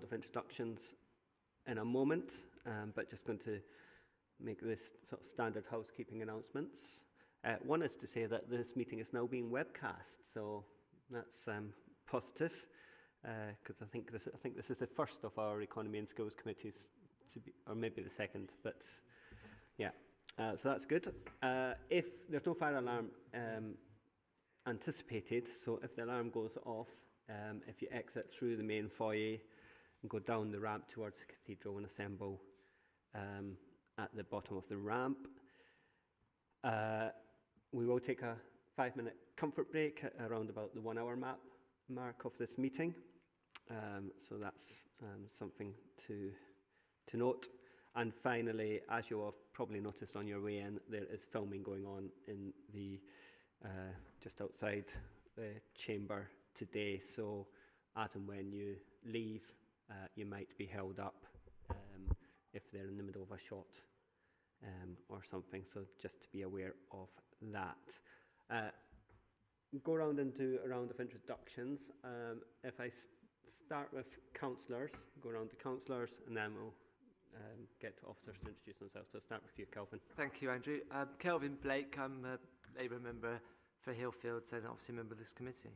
round of introductions in a moment, but just going to make this sort of standard housekeeping announcements. One is to say that this meeting is now being webcast, so that's positive, because I think this is the first of our Economy and Skills committees to be, or maybe the second, but yeah, so that's good. If there's no fire alarm anticipated, so if the alarm goes off, if you exit through the main foyer and go down the ramp towards the cathedral and assemble at the bottom of the ramp. We will take a 5-minute comfort break around about the 1 hour mark of this meeting. So that's something to note. And finally, as you have probably noticed on your way in, there is filming going on in the just outside the chamber today. So as and when you leave, you might be held up if they're in the middle of a shot or something. So just to be aware of that. Go around and do a round of introductions. If I start with councillors, go around to councillors, and then we'll get to officers to introduce themselves. So I'll start with you, Kelvin. Thank you, Andrew. Kelvin Blake, I'm a Labour member for Hillfields and obviously a member of this committee.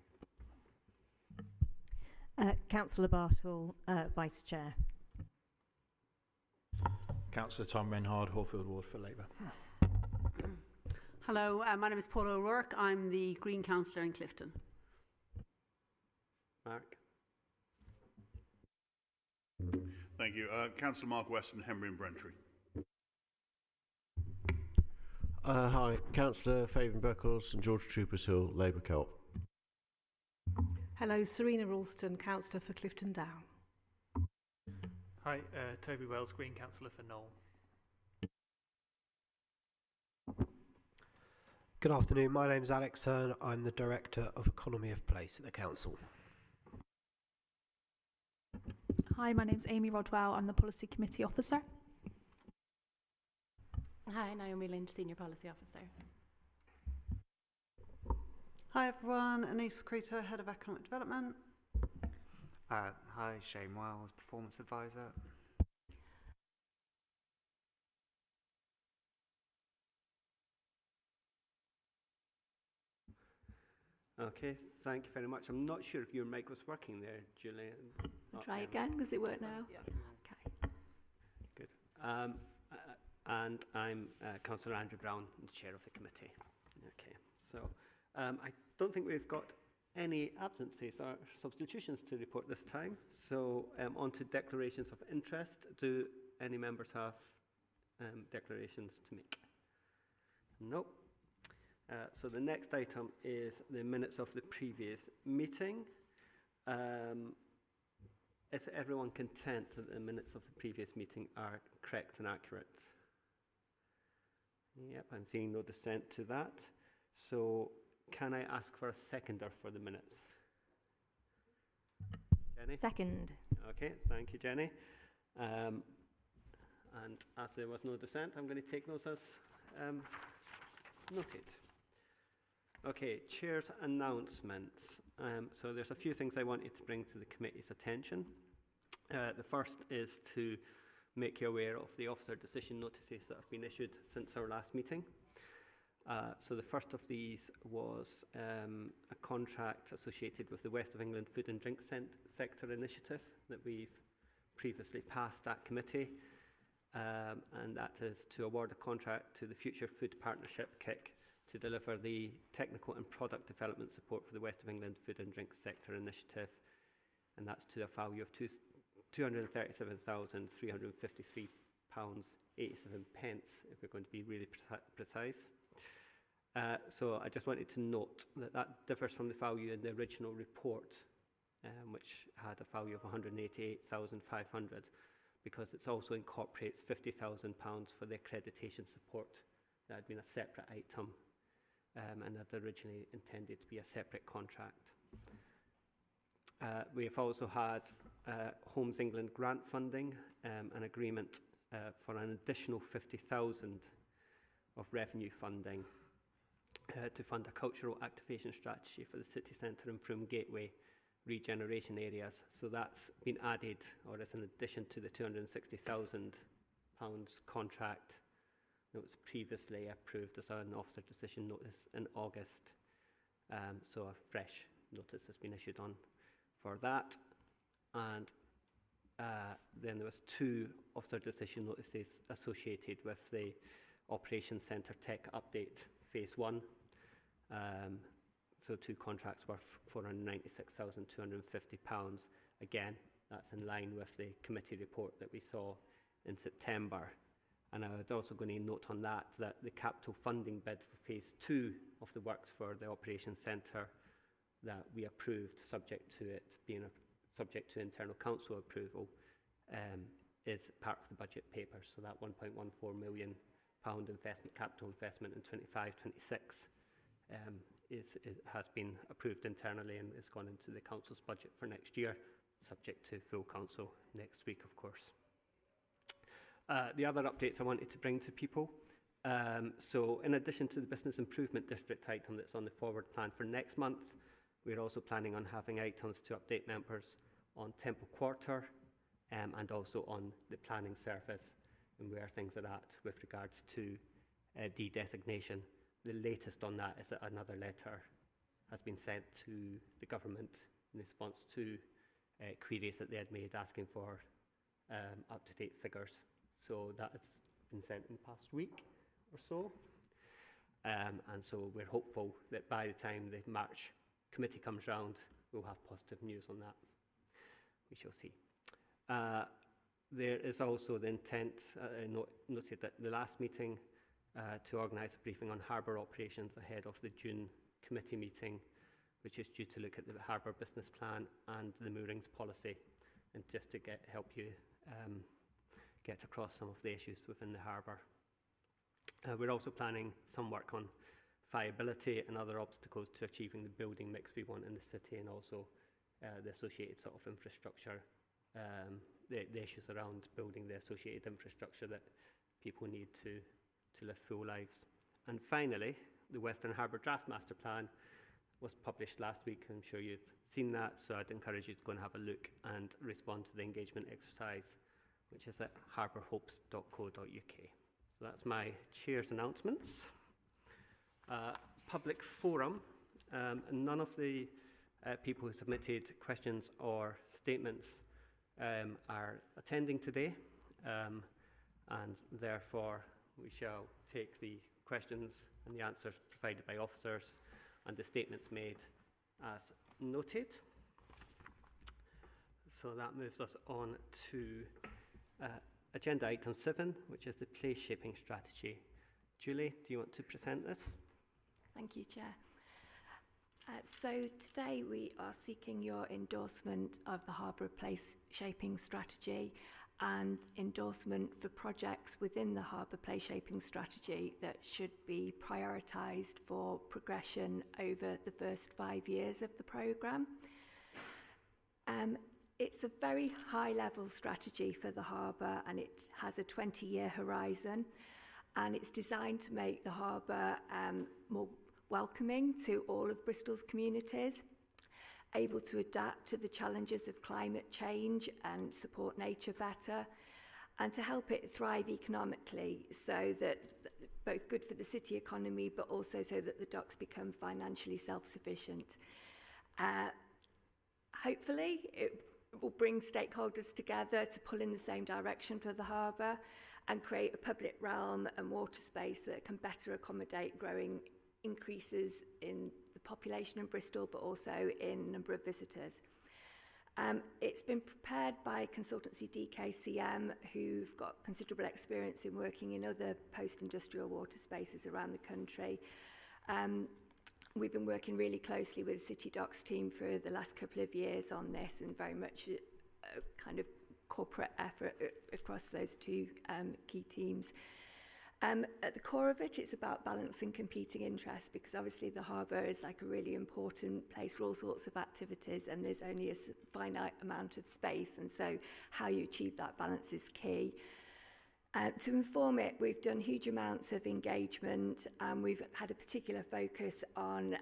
Councillor Bartle, Vice Chair. Councillor Tom Renhard, Hallfield Ward for Labour. Hello, my name is Paula O'Rourke. I'm the Green Councillor in Clifton. Mark. Thank you. Councillor Mark Weston, Henbury and Brentry. Hi, Councillor Fabian Beckles, St George Troopers Hill, Labour Kelp. Hello, Serena Ralston, Councillor for Clifton Down. Hi, Toby Wells, Green Councillor for Knoll. Good afternoon, my name is Alex Hearn. I'm the Director of Economy of Place at the Council. Hi, my name's Amy Rodwell. I'm the Policy Committee Officer. Hi, Naomi Lynch, Senior Policy Officer. Hi everyone, Anise Creter, Head of Economic Development. Hi, Shane Wells, Performance Advisor. Okay, thank you very much. I'm not sure if your mic was working there, Julie. Try again, because it won't now. Yeah. Okay. Good. And I'm Councillor Andrew Brown, the Chair of the committee. Okay, so I don't think we've got any absences or substitutions to report this time. So on to declarations of interest. Do any members have declarations to make? Nope. So the next item is the minutes of the previous meeting. Is everyone content that the minutes of the previous meeting are correct and accurate? Yep, I'm seeing no dissent to that. So can I ask for a seconder for the minutes? Jenny? Second. Okay, thank you, Jenny. And as there was no dissent, I'm going to take those as noted. Okay, Chair's announcements. So there's a few things I wanted to bring to the committee's attention. The first is to make you aware of the officer decision notices that have been issued since our last meeting. So the first of these was a contract associated with the West of England Food and Drink Sector Initiative that we've previously passed at committee. And that is to award a contract to the Future Food Partnership, KIC, to deliver the technical and product development support for the West of England Food and Drink Sector Initiative. And that's to a value of £237,353.87, if we're going to be really precise. So I just wanted to note that that differs from the value in the original report, which had a value of £188,500, because it also incorporates £50,000 for the accreditation support. That had been a separate item, and that originally intended to be a separate contract. We have also had Homes England grant funding, an agreement for an additional £50,000 of revenue funding to fund a cultural activation strategy for the city centre and Froome Gateway regeneration areas. So that's been added, or is in addition to the £260,000 contract that was previously approved as an officer decision notice in August. So a fresh notice has been issued on for that. And then there was 2 officer decision notices associated with the Operations Centre Tech Update Phase 1. So 2 contracts worth £496,250. Again, that's in line with the committee report that we saw in September. And I was also going to note on that the capital funding bid for Phase 2 of the works for the Operations Centre that we approved, subject to it being subject to internal council approval, is part of the budget paper. So that £1.14 million capital investment in 25-26 has been approved internally and is gone into the council's budget for next year, subject to full council next week, of course. The other updates I wanted to bring to people. So in addition to the Business Improvement District item that's on the forward plan for next month, we're also planning on having items to update members on Temple Quarter and also on the planning service and where things are at with regards to de-designation. The latest on that is that another letter has been sent to the government in response to queries that they had made asking for up-to-date figures. So that has been sent in the past week or so. And so we're hopeful that by the time the March committee comes round, we'll have positive news on that. We shall see. There is also the intent, noted at the last meeting, to organise a briefing on harbour operations ahead of the June committee meeting, which is due to look at the harbour business plan and the moorings policy, and just to help you get across some of the issues within the harbour. We're also planning some work on viability and other obstacles to achieving the building mix we want in the city, and also the associated sort of infrastructure, the issues around building the associated infrastructure that people need to live full lives. And finally, the Western Harbour Draft Master Plan was published last week. I'm sure you've seen that, so I'd encourage you to go and have a look and respond to the engagement exercise, which is at harbourhopes.co.uk. So that's my chair's announcements. Public forum. None of the people who submitted questions or statements are attending today, and therefore we shall take the questions and the answers provided by officers and the statements made as noted. So that moves us on to agenda item 7, which is the place shaping strategy. Julie, do you want to present this? Thank you, Chair. So today we are seeking your endorsement of the Harbour Place Shaping Strategy and endorsement for projects within the Harbour Place Shaping Strategy that should be prioritised for progression over the first 5 years of the programme. It's a very high-level strategy for the harbour, and it has a 20-year horizon, and it's designed to make the harbour more welcoming to all of Bristol's communities, able to adapt to the challenges of climate change and support nature better, and to help it thrive economically, so that both good for the city economy, but also so that the docks become financially self-sufficient. Hopefully, it will bring stakeholders together to pull in the same direction for the harbour and create a public realm and water space that can better accommodate growing increases in the population in Bristol, but also in number of visitors. It's been prepared by consultancy DKCM, who've got considerable experience in working in other post-industrial water spaces around the country. We've been working really closely with the City Docks team for the last couple of years on this, and very much a kind of corporate effort across those two key teams. At the core of it, it's about balancing competing interests, because obviously the harbour is like a really important place for all sorts of activities, and there's only a finite amount of space, and so how you achieve that balance is key. To inform it, we've done huge amounts of engagement, and we've had a particular focus on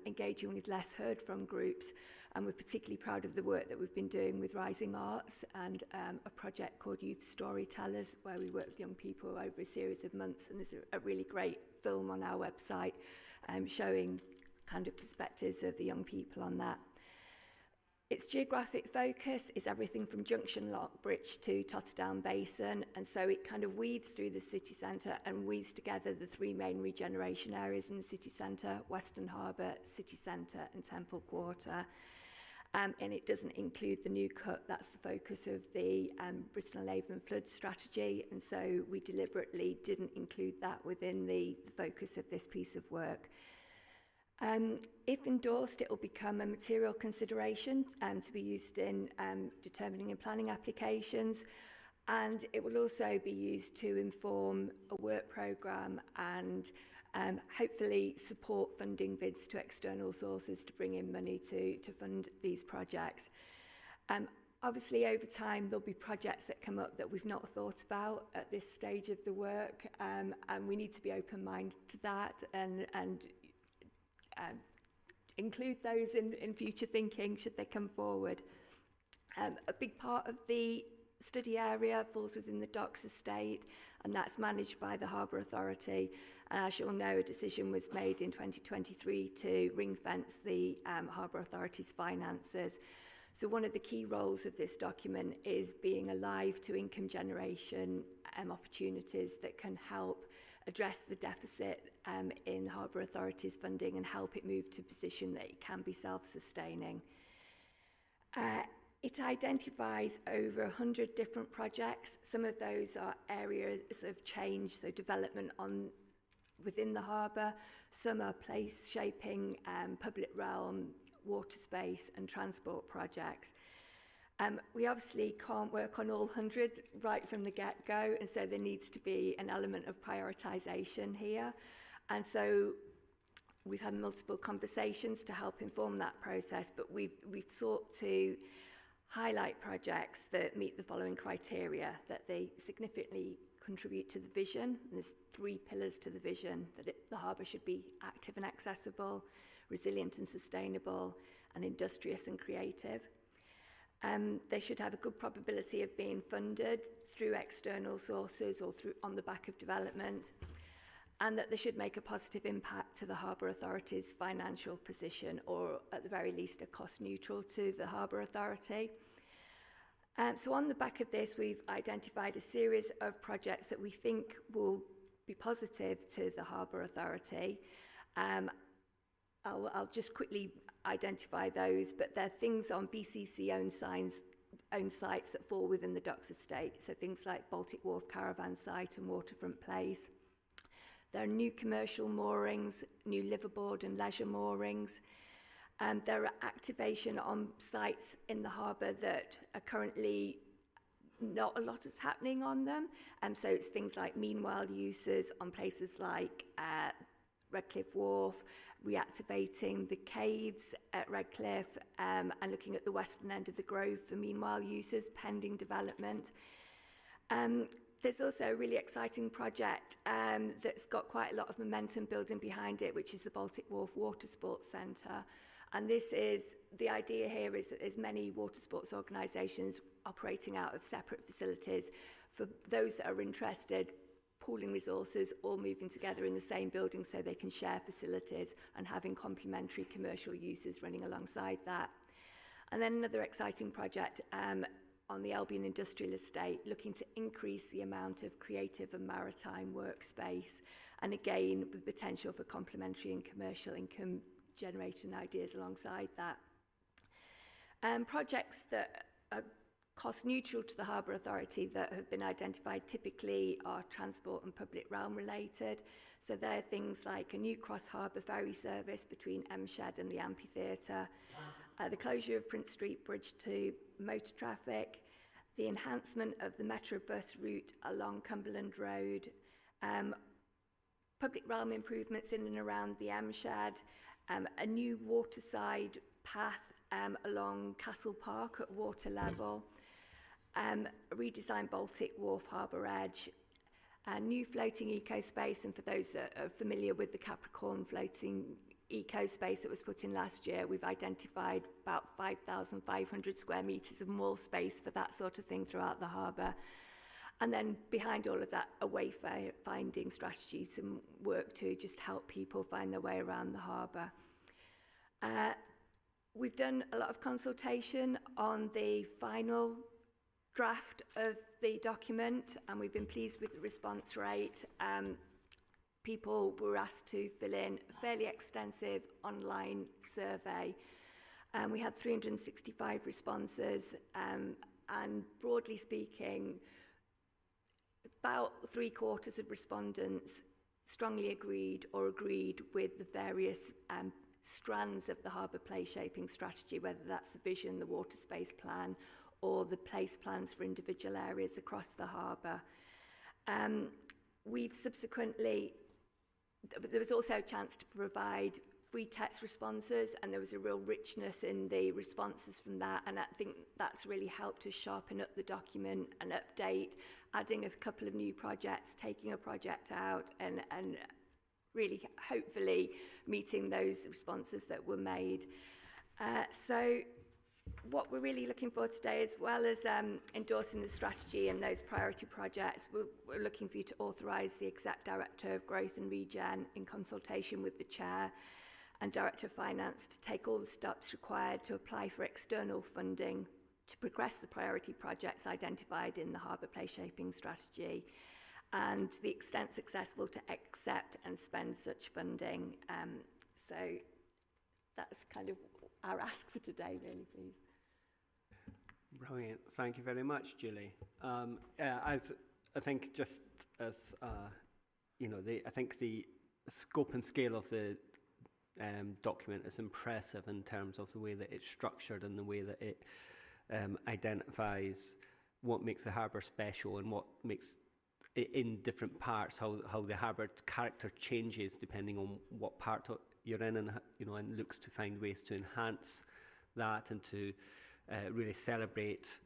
engaging with less heard from groups And we're particularly proud of the work that we've been doing with Rising Arts and a project called Youth Storytellers, where we work with young people over a series of months. And there's a really great film on our website showing kind of perspectives of the young people on that. Its geographic focus is everything from Junction Lock Bridge to Totterdown Basin, and so it kind of weaves through the city centre and weaves together the three main regeneration areas in the city centre: Western Harbour, City Centre and Temple Quarter. And it doesn't include the new cut. That's the focus of the Bristol and Avon flood strategy, and so we deliberately didn't include that within the focus of this piece of work. If endorsed, it will become a material consideration to be used in determining and planning applications, and it will also be used to inform a work programme and hopefully support funding bids to external sources to bring in money to fund these projects. Obviously, over time, there'll be projects that come up that we've not thought about at this stage of the work, and we need to be open-minded to that and include those in future thinking should they come forward. A big part of the study area falls within the Docks estate, and that's managed by the Harbour Authority. And as you'll know, a decision was made in 2023 to ring-fence the Harbour Authority's finances. So one of the key roles of this document is being alive to income generation opportunities that can help address the deficit in Harbour Authority's funding and help it move to a position that it can be self-sustaining. It identifies over 100 different projects. Some of those are areas of change, so development within the harbour. Some are place-shaping, public realm, water space and transport projects. We obviously can't work on all 100 right from the get-go, and so there needs to be an element of prioritisation here. And so we've had multiple conversations to help inform that process, but we've sought to highlight projects that meet the following criteria: that they significantly contribute to the vision. And there's 3 pillars to the vision: that the harbour should be active and accessible, resilient and sustainable, and industrious and creative. They should have a good probability of being funded through external sources or through on the back of development, and that they should make a positive impact to the Harbour Authority's financial position, or at the very least are cost neutral to the Harbour Authority. So on the back of this, we've identified a series of projects that we think will be positive to the Harbour Authority. I'll just quickly identify those, but they're things on BCC-owned sites that fall within the Docks estate, so things like Baltic Wharf Caravan Site and Waterfront Place. There are new commercial moorings, new liverboard and leisure moorings. There are activation on sites in the harbour that are currently not a lot is happening on them. So it's things like meanwhile uses on places like Redcliffe Wharf, reactivating the caves at Redcliffe, and looking at the western end of the Grove for meanwhile uses pending development. There's also a really exciting project that's got quite a lot of momentum building behind it, which is the Baltic Wharf Water Sports Centre. And this is, the idea here is that there's many water sports organisations operating out of separate facilities. For those that are interested, pooling resources, all moving together in the same building so they can share facilities and having complementary commercial uses running alongside that. And then another exciting project on the Albion Industrial Estate, looking to increase the amount of creative and maritime workspace, and again with potential for complementary and commercial income generating ideas alongside that. Projects that are cost neutral to the Harbour Authority that have been identified typically are transport and public realm related. So they're things like a new cross harbour ferry service between Shed and the amphitheatre, the closure of Prince Street Bridge to motor traffic, the enhancement of the Metro bus route along Cumberland Road, public realm improvements in and around the Shed, a new waterside path along Castle Park at water level, a redesigned Baltic Wharf Harbour Edge, a new floating eco space, and for those that are familiar with the Capricorn floating eco space that was put in last year, we've identified about 5,500 square metres of more space for that sort of thing throughout the harbour. And then behind all of that, a wayfinding strategy, some work to just help people find their way around the harbour. We've done a lot of consultation on the final draft of the document, and we've been pleased with the response rate. People were asked to fill in a fairly extensive online survey. We had 365 responses, and broadly speaking, about 3/4 of respondents strongly agreed or agreed with the various strands of the harbour place shaping strategy, whether that's the vision, the water space plan, or the place plans for individual areas across the harbour. We've subsequently, there was also a chance to provide free text responses, and there was a real richness in the responses from that, and I think that's really helped to sharpen up the document and update, adding a couple of new projects, taking a project out, and really hopefully meeting those responses that were made. So what we're really looking for today, as well as endorsing the strategy and those priority projects, we're looking for you to authorise the Exec Director of Growth and Regen in consultation with the Chair and Director of Finance to take all the steps required to apply for external funding to progress the priority projects identified in the Harbour Place Shaping Strategy, and to the extent successful to accept and spend such funding. So that's kind of our ask for today, really, please. Brilliant. Thank you very much, Julie. As I think, just as I think the scope and scale of the document is impressive in terms of the way that it's structured and the way that it identifies what makes the harbour special and what makes it in different parts, how the harbour character changes depending on what part you're in, and and looks to find ways to enhance that and to really celebrate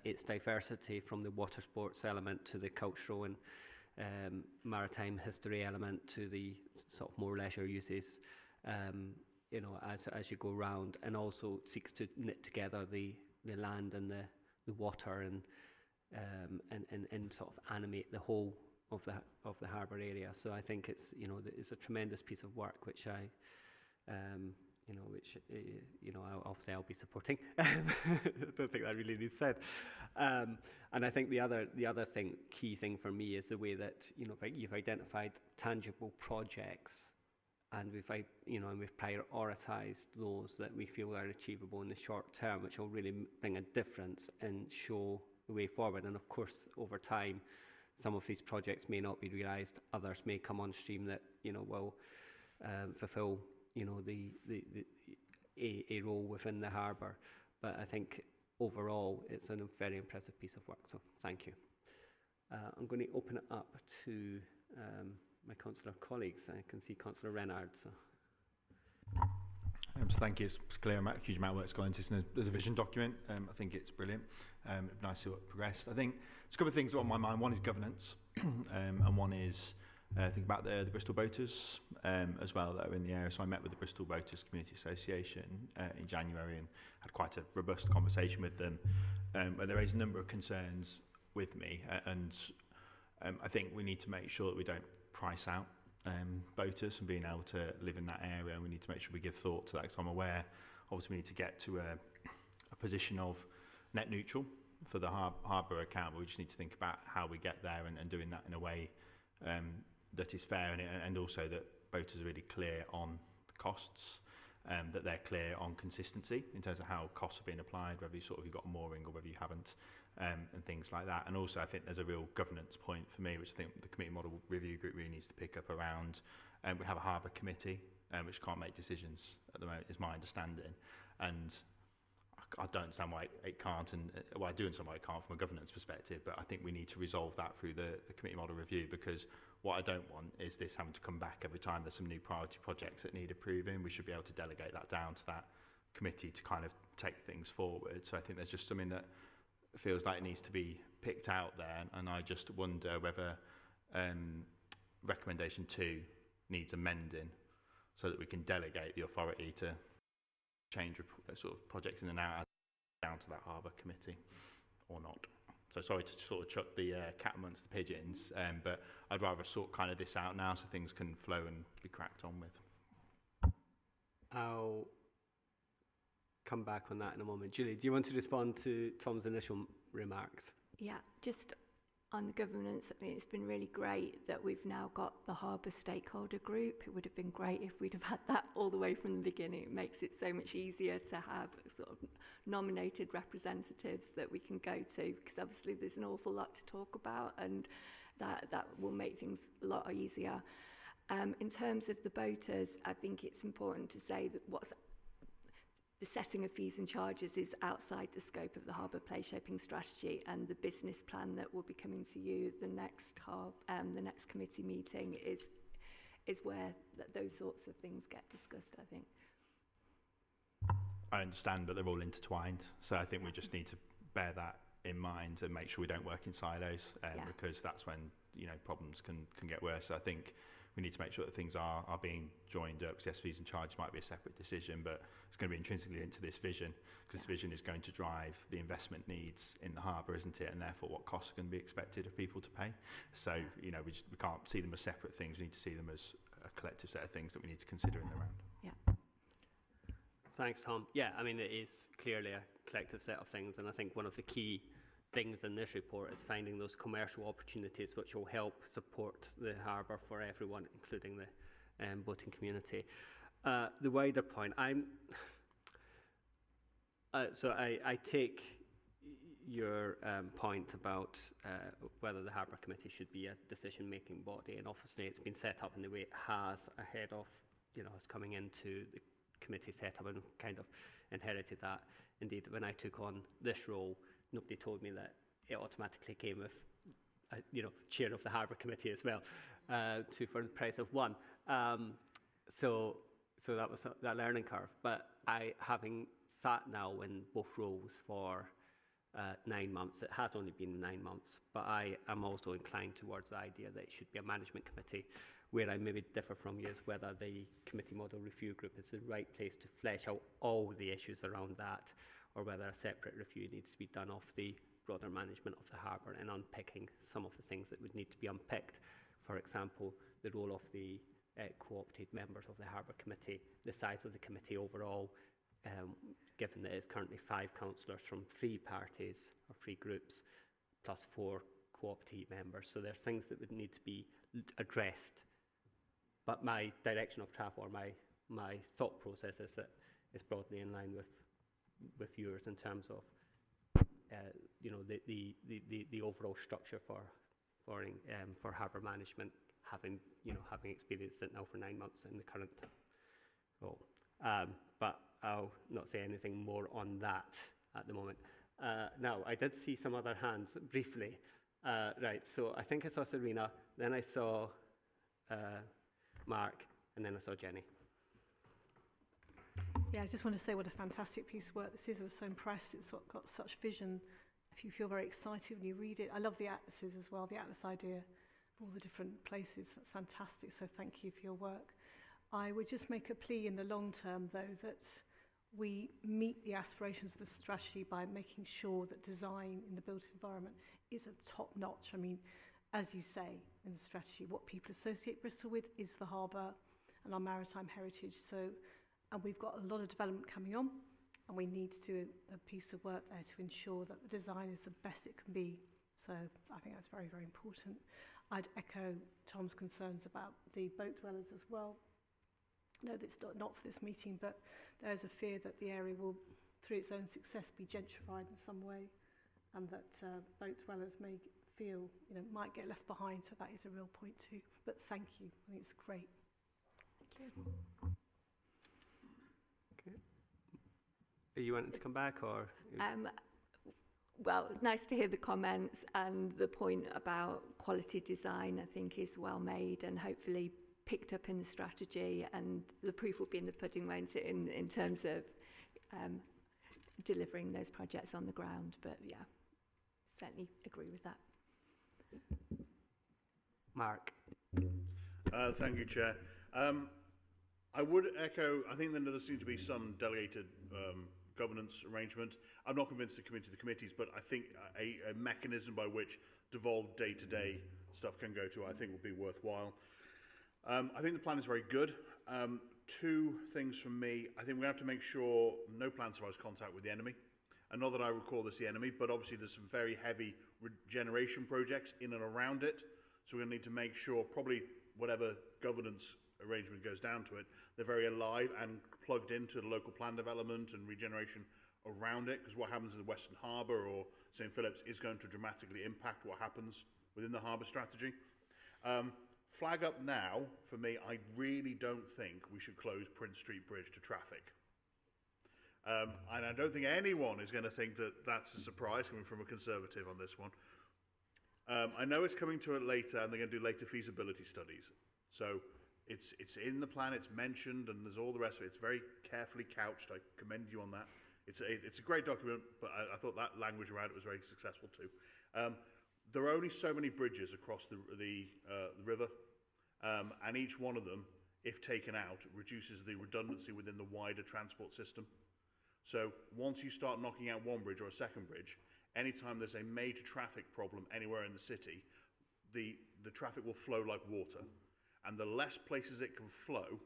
its diversity, from the water sports element to the cultural and maritime history element to the sort of more leisure uses, as you go around, and also seeks to knit together the land and the water and sort of animate the whole of the harbour area. So I think it's it's a tremendous piece of work which obviously I'll be supporting. I don't think that really needs said. And I think the other key thing for me is the way that you've identified tangible projects, and we've prioritised those that we feel are achievable in the short term, which will really bring a difference and show the way forward. And of course, over time, some of these projects may not be realised. Others may come on stream that will fulfil a role within the harbour. But I think overall it's a very impressive piece of work, so thank you. I'm going to open it up to my councillor colleagues. I can see Councillor Renard. So thank you. It's clear a huge amount of work's gone into this. There's a vision document. I think it's brilliant. Nice to see what progressed. I think there's a couple of things on my mind. One is governance, and one is think about the Bristol Boaters as well that are in the area. So I met with the Bristol Boaters Community Association in January and had quite a robust conversation with them, where they raised a number of concerns with me, and I think we need to make sure that we don't price out boaters from being able to live in that area, and we need to make sure we give thought to that, because I'm aware obviously we need to get to a position of net neutral for the harbour account, but we just need to think about how we get there and doing that in a way that is fair, and also that boaters are really clear on the costs, that they're clear on consistency in terms of how costs are being applied, whether you've got a mooring or whether you haven't, and things like that. And also I think there's a real governance point for me, which I think the Committee Model Review Group really needs to pick up around. We have a harbour committee which can't make decisions at the moment, is my understanding, and I don't understand why it can't, and I do understand why it can't from a governance perspective, but I think we need to resolve that through the Committee Model Review, because what I don't want is this having to come back every time there's some new priority projects that need approving. We should be able to delegate that down to that committee to kind of take things forward. So I think there's just something that feels like it needs to be picked out there, and I just wonder whether recommendation 2 needs amending so that we can delegate the authority to change sort of projects in and out down to that harbour committee or not. So sorry to sort of chuck the cat amongst the pigeons, but I'd rather sort kind of this out now so things can flow and be cracked on with. I'll come back on that in a moment. Julie, do you want to respond to Tom's initial remarks? Yeah, just on the governance, I mean, it's been really great that we've now got the Harbour stakeholder group. It would have been great if we'd have had that all the way from the beginning. It makes it so much easier to have sort of nominated representatives that we can go to, because obviously there's an awful lot to talk about, and that will make things a lot easier. In terms of the boaters, I think it's important to say that the setting of fees and charges is outside the scope of the Harbour Place Shaping Strategy, and the business plan that will be coming to you the next committee meeting is where those sorts of things get discussed, I think. I understand, but they're all intertwined, so I think we just need to bear that in mind and make sure we don't work in silos, because that's when problems can get worse. So I think we need to make sure that things are being joined up, because yes, fees and charges might be a separate decision, but it's going to be intrinsically linked to this vision, because this vision is going to drive the investment needs in the harbour, isn't it? And therefore what costs are going to be expected of people to pay. So, we can't see them as separate things. We need to see them as a collective set of things that we need to consider in the round. Yeah. Thanks, Tom. Yeah, I mean, it is clearly a collective set of things, and I think one of the key things in this report is finding those commercial opportunities which will help support the harbour for everyone, including the boating community. The wider point, I take your point about whether the Harbour Committee should be a decision-making body, and obviously it's been set up in the way it has ahead of, us coming into the committee setup, and kind of inherited that. Indeed, when I took on this role, nobody told me that it automatically came with, chair of the Harbour Committee as well, for the price of one. So that was that learning curve. But having sat now in both roles for 9 months, it has only been 9 months, but I am also inclined towards the idea that it should be a management committee. Where I maybe differ from you is whether the committee model review group is the right place to flesh out all the issues around that, or whether a separate review needs to be done of the broader management of the harbour and unpicking some of the things that would need to be unpicked. For example, the role of the co-opted members of the Harbour Committee, the size of the committee overall, given that it's currently 5 councillors from 3 parties or 3 groups, plus 4 co-opted members. So there's things that would need to be addressed. But my direction of travel, or my thought process, is that it's broadly in line with yours in terms of the overall structure for harbour management, having experienced it now for 9 months in the current role. But I'll not say anything more on that at the moment. Now, I did see some other hands briefly. Right, so I think I saw Serena, then I saw Mark, and then I saw Jenny. Yeah, I just want to say what a fantastic piece of work this is. I was so impressed. It's got such vision. If you feel very excited when you read it. I love the atlases as well, the atlas idea of all the different places. It's fantastic, so thank you for your work. I would just make a plea in the long term, though, that we meet the aspirations of the strategy by making sure that design in the built environment is a top-notch. I mean, as you say in the strategy, what people associate Bristol with is the harbour and our maritime heritage. And we've got a lot of development coming on, and we need to do a piece of work there to ensure that the design is the best it can be. So I think that's very, very important. I'd echo Tom's concerns about the boat dwellers as well. No, that's not for this meeting, but there is a fear that the area will, through its own success, be gentrified in some way, and that boat dwellers may feel, might get left behind. So that is a real point too. But thank you. I think it's great. Thank you. Are you wanting to come back, or? Well, it's nice to hear the comments, and the point about quality design, I think, is well made and hopefully picked up in the strategy, and the proof will be in the pudding, won't it, in terms of delivering those projects on the ground. But yeah, certainly agree with that. Mark. Thank you, Chair. I would echo, I think that there does seem to be some delegated governance arrangement. I'm not convinced the committees, but I think a mechanism by which devolved day-to-day stuff can go to, I think, will be worthwhile. I think the plan is very good. Two things from me. I think we have to make sure no plan survives contact with the enemy. And not that I would call this the enemy, but obviously there's some very heavy regeneration projects in and around it. So we're going to need to make sure, probably whatever governance arrangement goes down to it, they're very alive and plugged into the local plan development and regeneration around it, because what happens in the Western Harbour or St Phillips is going to dramatically impact what happens within the harbour strategy. Flag up now, for me, I really don't think we should close Prince Street Bridge to traffic. And I don't think anyone is going to think that that's a surprise coming from a Conservative on this one. I know it's coming to it later, and they're going to do later feasibility studies. So it's in the plan, it's mentioned, and there's all the rest of it. It's very carefully couched. I commend you on that. It's a great document, but I thought that language around it was very successful too. There are only so many bridges across the river, and each one of them, if taken out, reduces the redundancy within the wider transport system. So once you start knocking out one bridge or a second bridge, anytime there's a major traffic problem anywhere in the city, the traffic will flow like water. And the less places it can flow,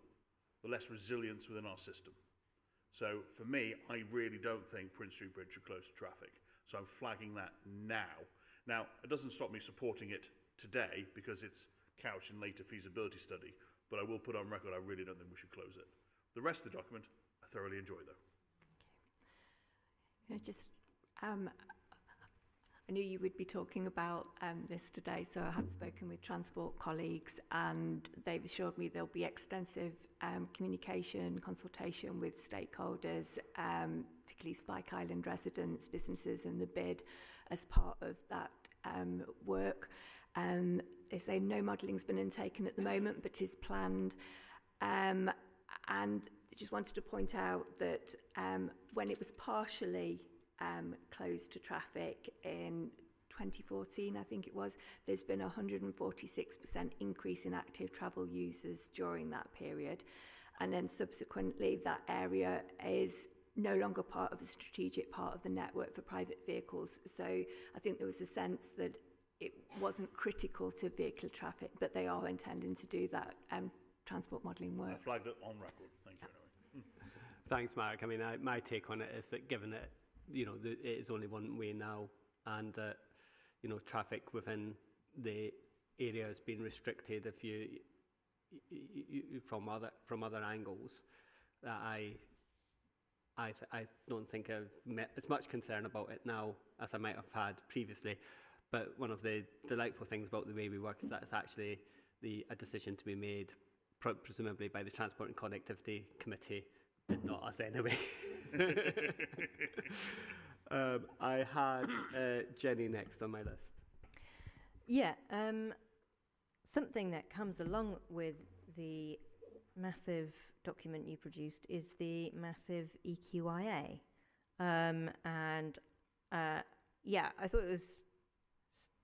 the less resilience within our system. So for me, I really don't think Prince Street Bridge should close to traffic. So I'm flagging that now. Now, it doesn't stop me supporting it today because it's couched in later feasibility study, but I will put on record I really don't think we should close it. The rest of the document, I thoroughly enjoy though. I knew you would be talking about this today, so I have spoken with transport colleagues, and they've assured me there'll be extensive communication, consultation with stakeholders, particularly Spike Island residents, businesses and the bid as part of that work. They say no modelling's been undertaken at the moment, but is planned. And I just wanted to point out that when it was partially closed to traffic in 2014, I think it was, there's been a 146% increase in active travel users during that period. And then subsequently, that area is no longer part of a strategic part of the network for private vehicles. So I think there was a sense that it wasn't critical to vehicle traffic, but they are intending to do that transport modelling work. I flagged it on record. Thank you. Anyway. Thanks, Mark. I mean, my take on it is that given that, you know, it is only one way now, and that, you know, traffic within the area has been restricted if you from other angles, that I don't think I've met as much concern about it now as I might have had previously. But one of the delightful things about the way we work is that it's actually a decision to be made, presumably by the Transport and Connectivity Committee, but not us anyway. I had Jenny next on my list. Yeah, something that comes along with the massive document you produced is the massive EQIA. Yeah, I thought it was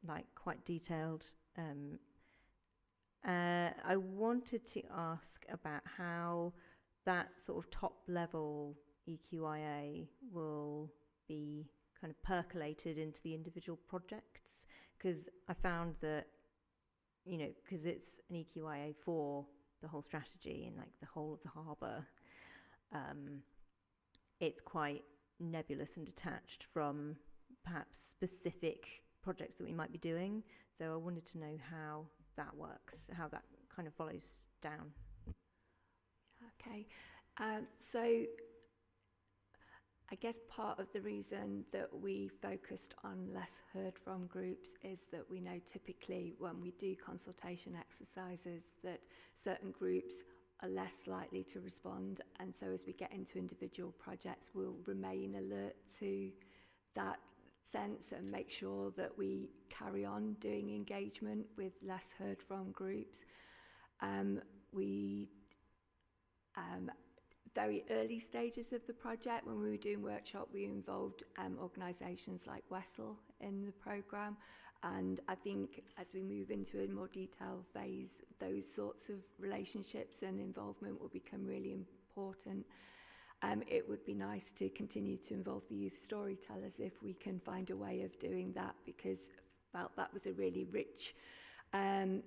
like quite detailed. I wanted to ask about how that sort of top level EQIA will be kind of percolated into the individual projects, because I found that, you know, because it's an EQIA for the whole strategy and like the whole of the harbour, it's quite nebulous and detached from perhaps specific projects that we might be doing. So I wanted to know how that works, how that kind of follows down. Okay, so I guess part of the reason that we focused on less heard from groups is that we know typically when we do consultation exercises that certain groups are less likely to respond, and so as we get into individual projects we'll remain alert to that sense and make sure that we carry on doing engagement with less heard from groups. Very early stages of the project, when we were doing workshop, we involved organisations like Wessel in the programme, And I think as we move into a more detailed phase, those sorts of relationships and involvement will become really important. It would be nice to continue to involve the youth storytellers if we can find a way of doing that, because I felt that was a really rich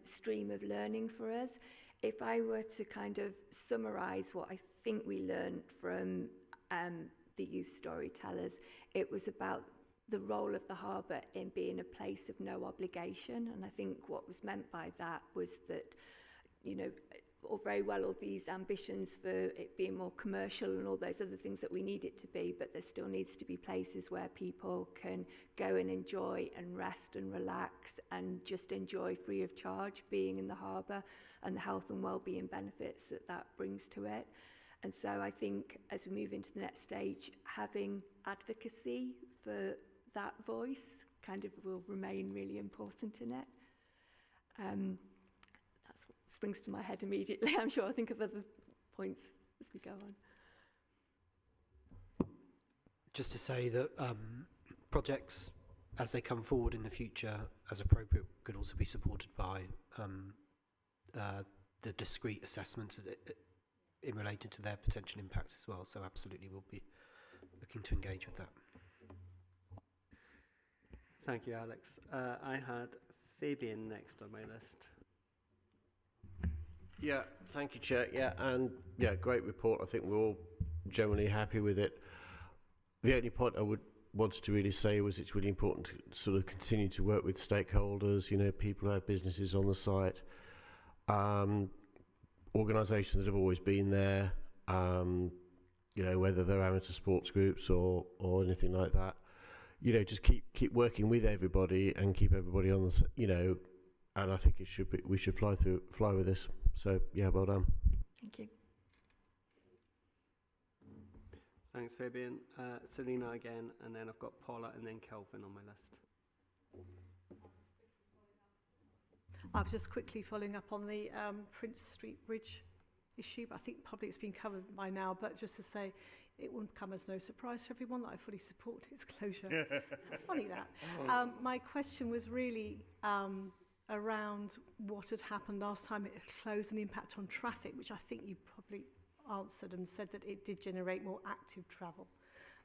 stream of learning for us. If I were to kind of summarise what I think we learned from the youth storytellers, it was about the role of the harbour in being a place of no obligation. And I think what was meant by that was that, you know, all very well all these ambitions for it being more commercial and all those other things that we need it to be, but there still needs to be places where people can go and enjoy and rest and relax and just enjoy free of charge being in the harbour, and the health and well-being benefits that that brings to it. And so I think as we move into the next stage, having advocacy for that voice kind of will remain really important in it. That's what springs to my head immediately. I'm sure I'll think of other points as we go on. Just to say that projects, as they come forward in the future, as appropriate, could also be supported by the discrete assessments in related to their potential impacts as well. So absolutely we'll be looking to engage with that. Thank you, Alex. I had Fabian next on my list. Yeah, thank you, Chair. Yeah, and yeah, great report. I think we're all generally happy with it. The only point I would wanted to really say was it's really important to sort of continue to work with stakeholders, you know, people who have businesses on the site, organisations that have always been there, you know, whether they're amateur sports groups or anything like that. You know, just keep working with everybody and keep everybody on the, you know, and I think it should be, we should fly with this. So yeah, well done. Thank you. Thanks, Fabian. Selena again, and then I've got Paula and then Kelvin on my list. I was just quickly following up on the Prince Street Bridge issue, but I think probably it's been covered by now, but just to say, it wouldn't come as no surprise to everyone that I fully support its closure. Funny that. My question was really around what had happened last time it had closed and the impact on traffic, which I think you probably answered and said that it did generate more active travel.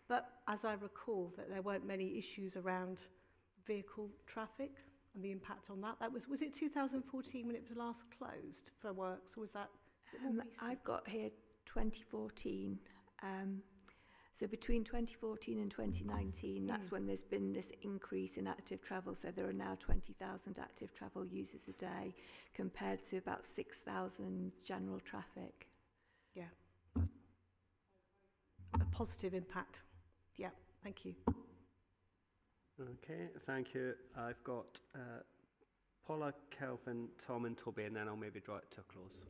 But as I recall, that there weren't many issues around vehicle traffic and the impact on that. Was it 2014 when it was last closed for works, or was that? I've got here 2014. So between 2014 and 2019, that's when there's been this increase in active travel. So there are now 20,000 active travel users a day compared to about 6,000 general traffic. Yeah, that's a positive impact. Yeah, thank you. Okay, thank you. I've got Paula, Kelvin, Tom and Toby, and then I'll maybe draw it to a close.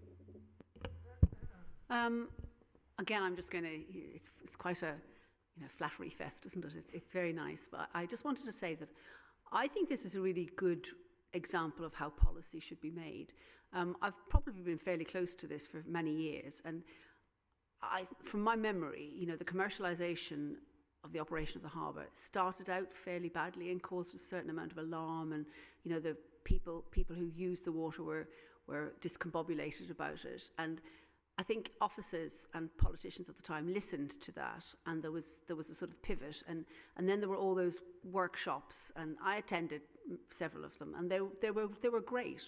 Again, I'm just going to, it's quite a flattery fest, isn't it? It's very nice. But I just wanted to say that I think this is a really good example of how policy should be made. I've probably been fairly close to this for many years. And from my memory, the commercialisation of the operation of the harbour started out fairly badly and caused a certain amount of alarm. And, the people who used the water were discombobulated about it. And I think officers and politicians at the time listened to that, and there was a sort of pivot, and then there were all those workshops, and I attended several of them, and they were great,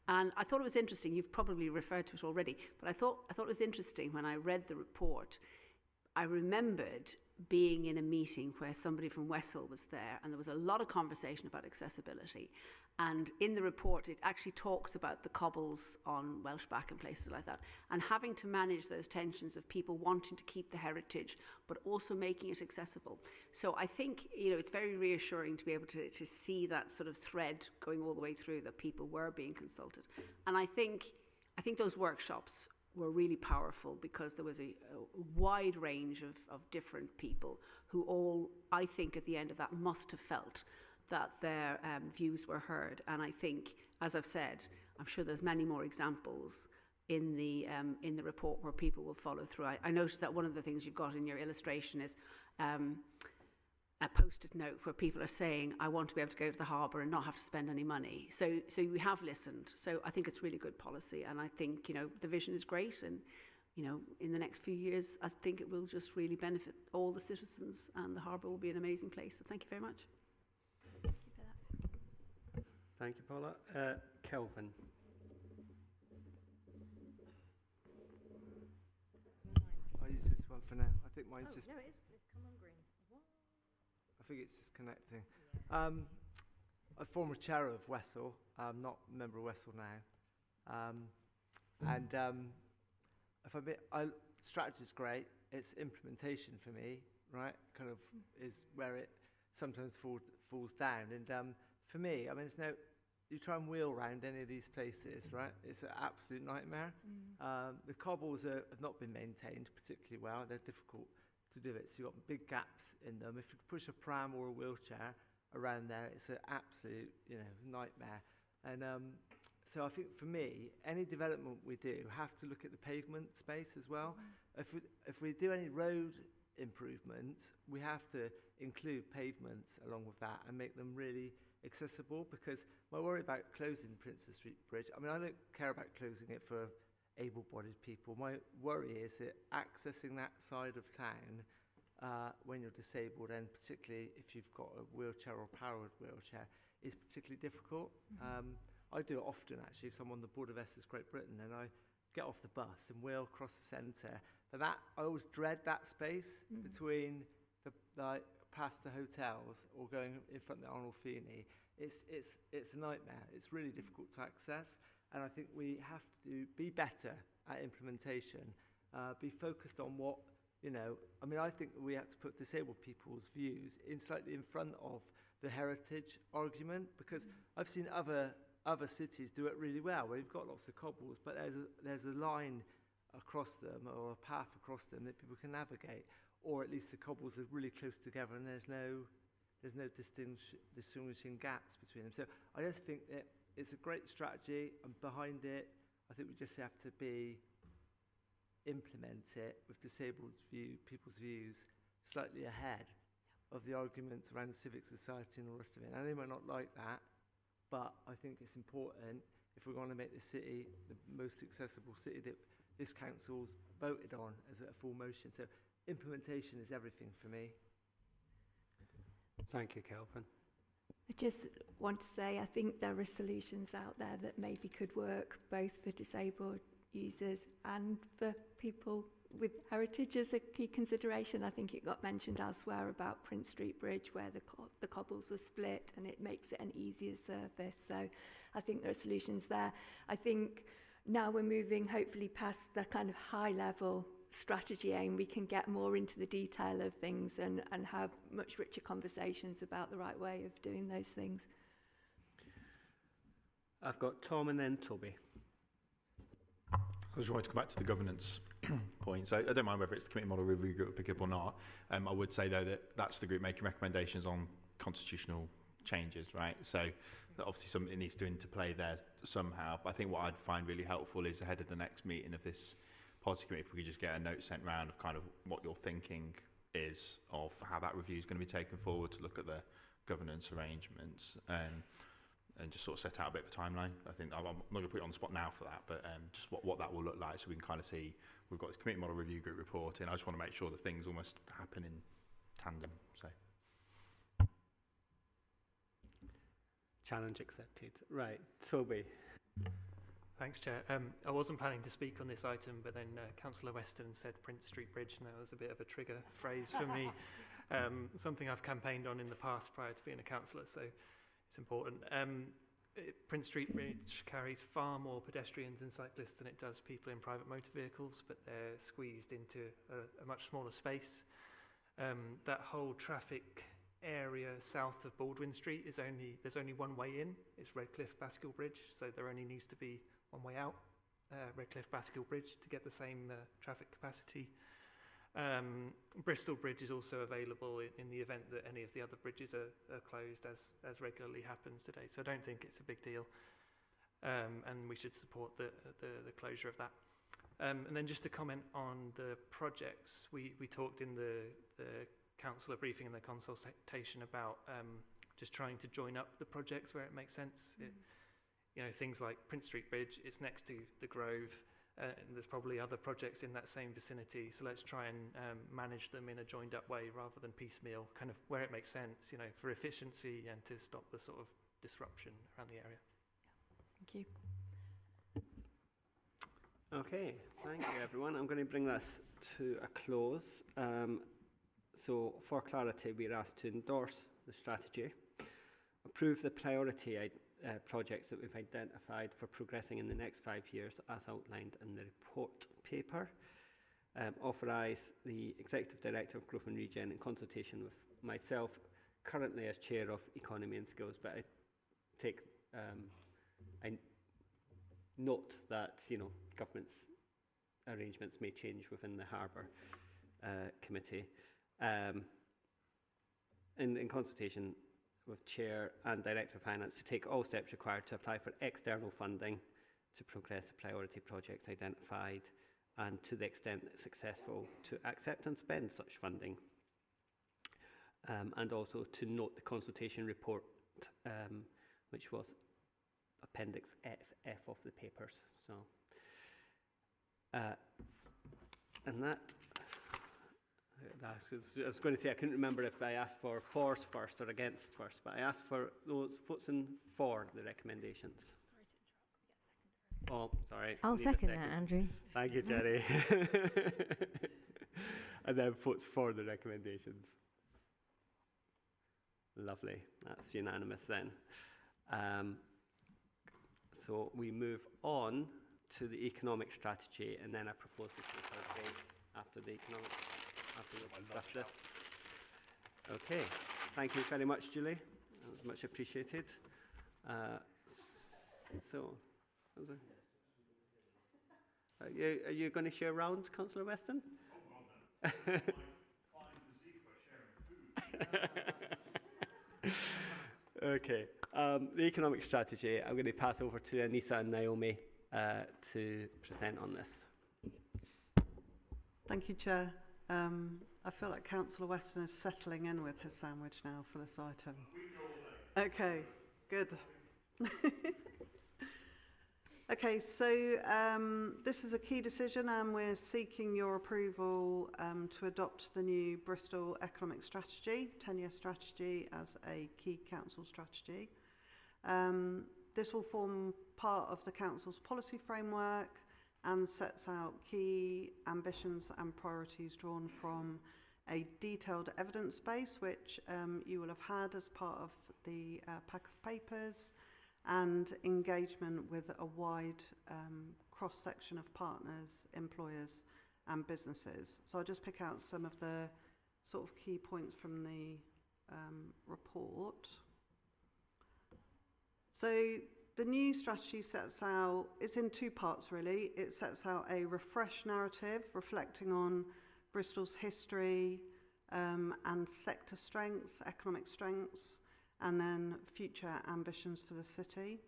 and I thought it was interesting. You've probably referred to it already, but I thought it was interesting when I read the report. I remembered being in a meeting where somebody from Wessel was there, and there was a lot of conversation about accessibility. And in the report, it actually talks about the cobbles on Welshback and places like that, and having to manage those tensions of people wanting to keep the heritage, but also making it accessible. So I think, it's very reassuring to be able to see that sort of thread going all the way through, that people were being consulted. And I think those workshops were really powerful because there was a wide range of different people who all, I think, at the end of that must have felt that their views were heard. And I think, as I've said, I'm sure there's many more examples in the report where people will follow through. I noticed that one of the things you've got in your illustration is a post-it note where people are saying, I want to be able to go to the harbour and not have to spend any money. So we have listened. So I think it's really good policy. And I think, the vision is great. And, in the next few years, I think it will just really benefit all the citizens, and the harbour will be an amazing place. So thank you very much. Thank you, Paula. Kelvin. I'll use this one for now. I think mine's just... No, it's come on green. What? I think it's just connecting. I'm former chair of Wessel. I'm not a member of Wessel now. If I admit, strategy is great. It's implementation for me, right? Kind of is where it sometimes falls down. And for me, I mean, you try and wheel around any of these places, right? It's an absolute nightmare. The cobbles have not been maintained particularly well. They're difficult to do it. So you've got big gaps in them. If you push a pram or a wheelchair around there, it's an absolute, nightmare. And so I think for me, any development we do have to look at the pavement space as well. If we do any road improvements, we have to include pavements along with that and make them really accessible, because my worry about closing Princess Street Bridge, I mean, I don't care about closing it for able-bodied people. My worry is that accessing that side of town when you're disabled, and particularly if you've got a wheelchair or powered wheelchair, is particularly difficult. I do it often, actually, because I'm on the board of Essex Great Britain, and I get off the bus and wheel across the centre. But I always dread that space between past the hotels or going in front of the Arnold Feeney. It's a nightmare. It's really difficult to access, and I think we have to be better at implementation, be focused on what, I mean, I think we have to put disabled people's views slightly in front of the heritage argument, because I've seen other cities do it really well, where you've got lots of cobbles, but there's a line across them or a path across them that people can navigate, or at least the cobbles are really close together and there's no distinguishing gaps between them. So I just think that it's a great strategy, and behind it, I think we just have to implement it with people's views slightly ahead of the arguments around civic society and all the rest of it. And they might not like that, but I think it's important if we're going to make the city the most accessible city that this council's voted on as a full motion. So implementation is everything for me. Thank you, Kelvin. I just want to say I think there are solutions out there that maybe could work both for disabled users and for people with heritage as a key consideration. I think it got mentioned elsewhere about Prince Street Bridge, where the cobbles were split, and it makes it an easier surface. So I think there are solutions there. I think now we're moving hopefully past the kind of high level strategy aim, we can get more into the detail of things and have much richer conversations about the right way of doing those things. I've got Tom and then Toby. I just wanted to come back to the governance point. So I don't mind whether it's the committee model review group will pick up or not. I would say, though, that that's the group making recommendations on constitutional changes, right? So that obviously something needs to interplay there somehow. But I think what I'd find really helpful is ahead of the next meeting of this policy committee, if we could just get a note sent round of kind of what your thinking is of how that review is going to be taken forward, to look at the governance arrangements and just sort of set out a bit of a timeline. I think I'm not going to put it on the spot now for that, but just what that will look like, so we can kind of see. We've got this committee model review group reporting. I just want to make sure that things almost happen in tandem. So, challenge accepted. Right, Toby. Thanks, Chair. I wasn't planning to speak on this item, but then Councillor Weston said Prince Street Bridge, and that was a bit of a trigger phrase for me. Something I've campaigned on in the past prior to being a councillor, so it's important. Prince Street Bridge carries far more pedestrians and cyclists than it does people in private motor vehicles, but they're squeezed into a much smaller space. That whole traffic area south of Baldwin Street there's only one way in. It's Redcliffe Bascule Bridge, so there only needs to be one way out, Redcliffe Bascule Bridge, to get the same traffic capacity. Bristol Bridge is also available in the event that any of the other bridges are closed, as regularly happens today. So I don't think it's a big deal, and we should support the closure of that. And then just to comment on the projects, we talked in the councillor briefing and the consultation about just trying to join up the projects where it makes sense. You know, things like Prince Street Bridge, it's next to the Grove, and there's probably other projects in that same vicinity, so let's try and manage them in a joined up way rather than piecemeal, kind of where it makes sense, you know, for efficiency and to stop the sort of disruption around the area. Thank you. Okay, thank you everyone. I'm going to bring this to a close. So for clarity, we're asked to endorse the strategy, approve the priority projects that we've identified for progressing in the next 5 years as outlined in the report paper, authorise the Executive Director of Growth and Regen in consultation with myself, currently as Chair of Economy and Skills, but I take I note that, you know, government's arrangements may change within the Harbour committee. In consultation with Chair and Director of Finance to take all steps required to apply for external funding to progress the priority projects identified, and to the extent that successful, to accept and spend such funding. And also to note the consultation report, which was Appendix F of the papers. So, and that, I was going to say I couldn't remember if I asked for first or against first, but I asked for those votes in for the recommendations. Sorry to interrupt. Oh, sorry. I'll second that, Andrew. Thank you, Jerry. And then votes for the recommendations. Lovely. That's unanimous then. So we move on to the economic strategy, and then I propose we take a break after the economic. After we've discussed this. Okay. Thank you very much, Julie. That was much appreciated. So, are you going to share around, Councillor Weston? Oh, well, no. Okay. The economic strategy, I'm going to pass over to Anissa and Naomi to present on this. Thank you, Chair. I feel like Councillor Weston is settling in with his sandwich now for this item. Okay, good. Okay, so this is a key decision, and we're seeking your approval to adopt the new Bristol Economic Strategy, 10-year strategy, as a key council strategy. This will form part of the council's policy framework and sets out key ambitions and priorities drawn from a detailed evidence base, which you will have had as part of the pack of papers, and engagement with a wide cross-section of partners, employers and businesses. So I'll just pick out some of the sort of key points from the report. So the new strategy sets out, it's in two parts really. It sets out a refreshed narrative reflecting on Bristol's history and sector strengths, economic strengths, and then future ambitions for the city.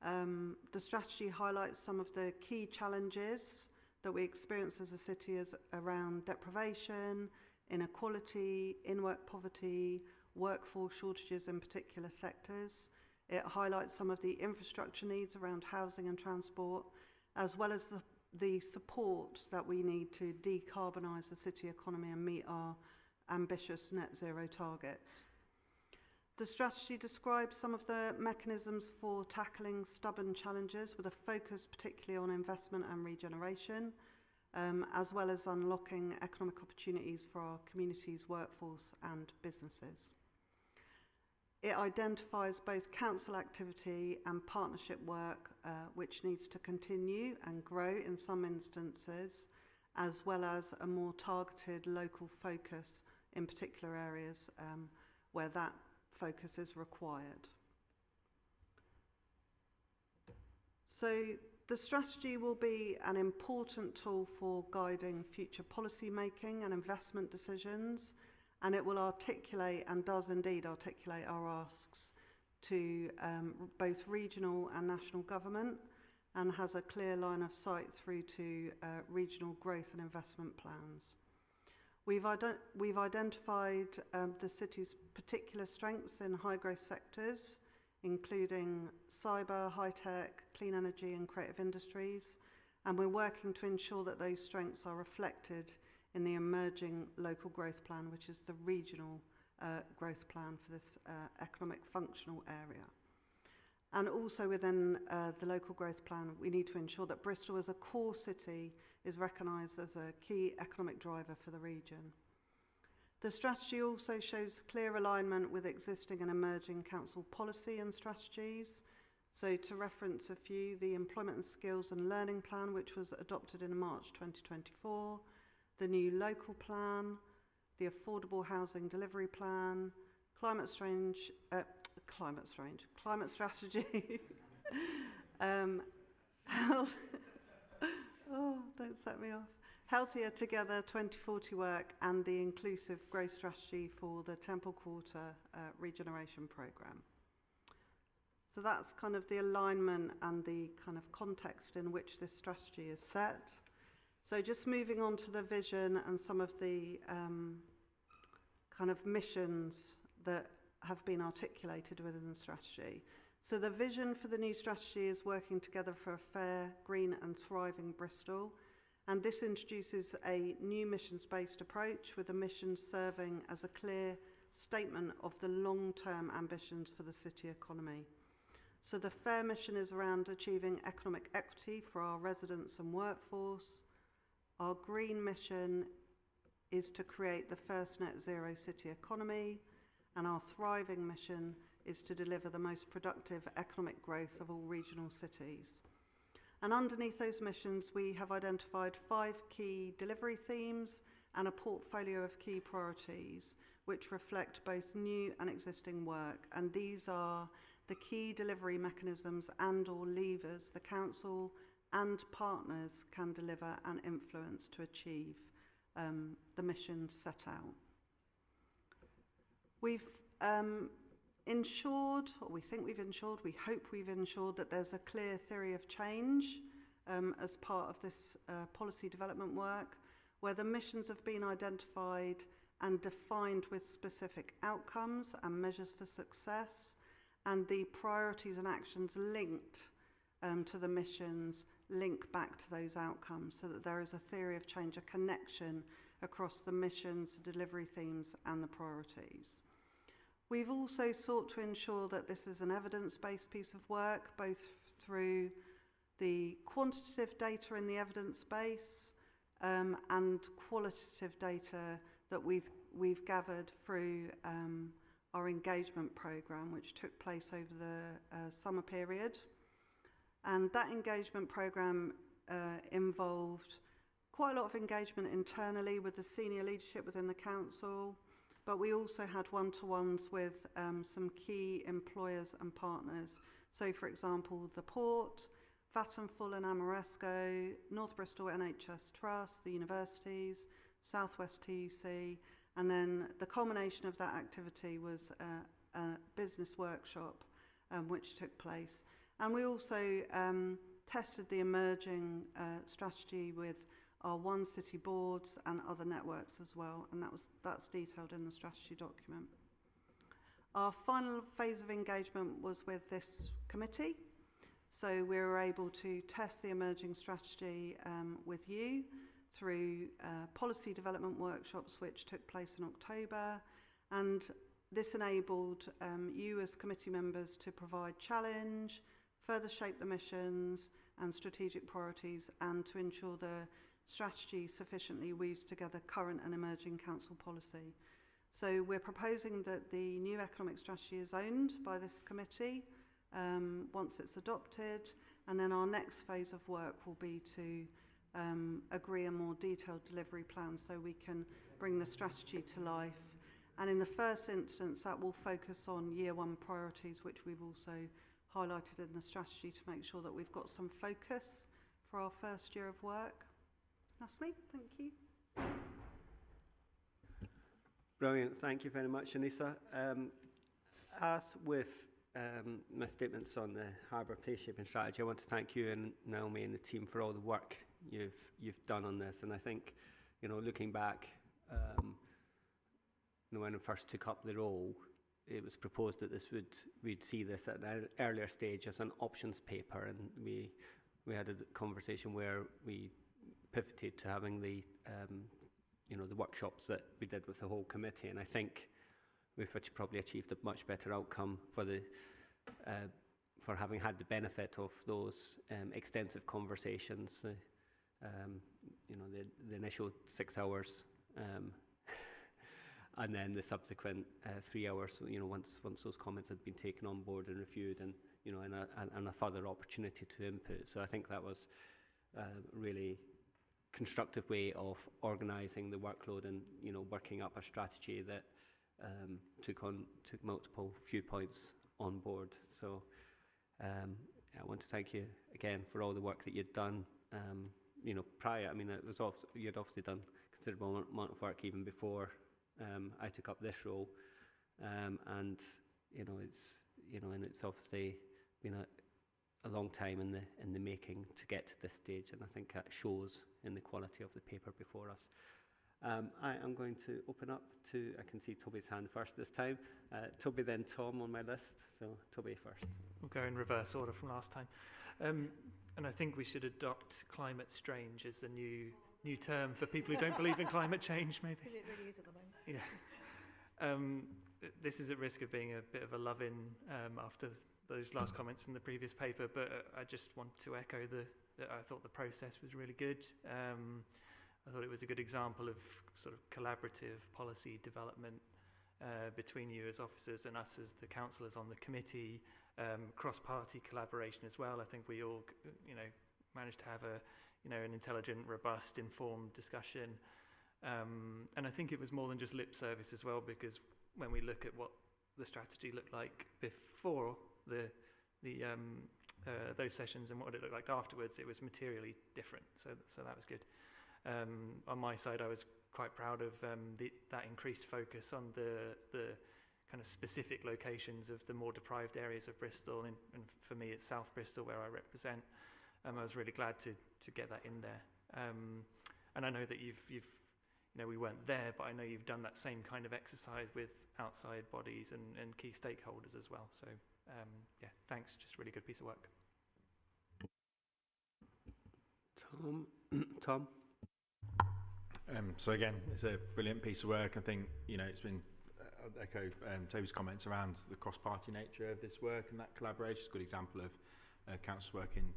The strategy highlights some of the key challenges that we experience as a city around deprivation, inequality, in-work poverty, workforce shortages in particular sectors. It highlights some of the infrastructure needs around housing and transport, as well as the support that we need to decarbonise the city economy and meet our ambitious net zero targets. The strategy describes some of the mechanisms for tackling stubborn challenges, with a focus particularly on investment and regeneration, as well as unlocking economic opportunities for our community's workforce and businesses. It identifies both council activity and partnership work, which needs to continue and grow in some instances, as well as a more targeted local focus in particular areas where that focus is required. So the strategy will be an important tool for guiding future policy making and investment decisions, and it will articulate, and does indeed articulate, our asks to both regional and national government, and has a clear line of sight through to regional growth and investment plans. We've identified the city's particular strengths in high-growth sectors, including cyber, high-tech, clean energy and creative industries, and we're working to ensure that those strengths are reflected in the emerging local growth plan, which is the regional growth plan for this economic functional area. And also within the local growth plan, we need to ensure that Bristol as a core city is recognised as a key economic driver for the region. The strategy also shows clear alignment with existing and emerging council policy and strategies. So to reference a few, the Employment and Skills and Learning Plan, which was adopted in March 2024, the new local plan, the Affordable Housing Delivery Plan, climate strategy, health, oh, don't set me off. Healthier Together 2040 work and the inclusive growth strategy for the Temple Quarter regeneration programme. So that's kind of the alignment and the kind of context in which this strategy is set. So just moving on to the vision and some of the kind of missions that have been articulated within the strategy. So the vision for the new strategy is working together for a fair, green and thriving Bristol. And this introduces a new missions-based approach with the mission serving as a clear statement of the long-term ambitions for the city economy. So the fair mission is around achieving economic equity for our residents and workforce. Our green mission is to create the first net zero city economy, and our thriving mission is to deliver the most productive economic growth of all regional cities. And underneath those missions, we have identified 5 key delivery themes and a portfolio of key priorities, which reflect both new and existing work. And these are the key delivery mechanisms and or levers the council and partners can deliver and influence to achieve the mission set out. We've ensured, or we think we've ensured, we hope we've ensured that there's a clear theory of change as part of this policy development work, where the missions have been identified and defined with specific outcomes and measures for success, and the priorities and actions linked to the missions link back to those outcomes, so that there is a theory of change, a connection across the missions, the delivery themes and the priorities. We've also sought to ensure that this is an evidence-based piece of work, both through the quantitative data in the evidence base and qualitative data that we've gathered through our engagement programme, which took place over the summer period. And that engagement programme involved quite a lot of engagement internally with the senior leadership within the council, but we also had one-to-ones with some key employers and partners. So, for example, the Port, Vattenfall and Amoresco, North Bristol NHS Trust, the universities, Southwest TUC, and then the culmination of that activity was a business workshop which took place. And we also tested the emerging strategy with our One City boards and other networks as well, and that's detailed in the strategy document. Our final phase of engagement was with this committee, so we were able to test the emerging strategy with you through policy development workshops which took place in October, and this enabled you as committee members to provide challenge, further shape the missions and strategic priorities, and to ensure the strategy sufficiently weaves together current and emerging council policy. So we're proposing that the new economic strategy is owned by this committee once it's adopted, and then our next phase of work will be to agree a more detailed delivery plan so we can bring the strategy to life. And in the first instance, that will focus on year 1 priorities, which we've also highlighted in the strategy to make sure that we've got some focus for our first year of work. That's me. Thank you. Brilliant. Thank you very much, Anissa. As with my statements on the Harbour place shaping strategy, I want to thank you and Naomi and the team for all the work you've done on this. And I think, you know, looking back when I first took up the role, it was proposed that we'd see this at an earlier stage as an options paper, and we had a conversation where we pivoted to having the workshops that we did with the whole committee, and I think we've probably achieved a much better outcome for having had the benefit of those extensive conversations. The initial 6 hours, and then the subsequent 3 hours. Once those comments had been taken on board and reviewed, and and a further opportunity to input. So I think that was a really constructive way of organising the workload and working up a strategy that took multiple viewpoints on board. So I want to thank you again for all the work that you'd done. Prior, it was you'd obviously done considerable amount of work even before I took up this role, and it's obviously been a long time in the making to get to this stage, and I think that shows in the quality of the paper before us. I am going to open up to, I can see Toby's hand first this time. Toby, then Tom on my list. So Toby first. We'll go in reverse order from last time. And I think we should adopt climate strange as the new term for people who don't believe in climate change, maybe. It really is at the moment. Yeah. This is at risk of being a bit of a love-in after those last comments in the previous paper, but I just want to echo that I thought the process was really good. I thought it was a good example of sort of collaborative policy development between you as officers and us as the councillors on the committee, cross-party collaboration as well. I think we all, managed to have an intelligent, robust, informed discussion. And I think it was more than just lip service as well, because when we look at what the strategy looked like before those sessions and what it looked like afterwards, it was materially different. So that was good. On my side, I was quite proud of that increased focus on the kind of specific locations of the more deprived areas of Bristol, and for me it's South Bristol where I represent. I was really glad to get that in there. And I know that you've we weren't there, but I know you've done that same kind of exercise with outside bodies and key stakeholders as well. So thanks, just a really good piece of work. Tom? So again, it's a brilliant piece of work. I think, it's been, echo Toby's comments around the cross-party nature of this work, and that collaboration is a good example of councils working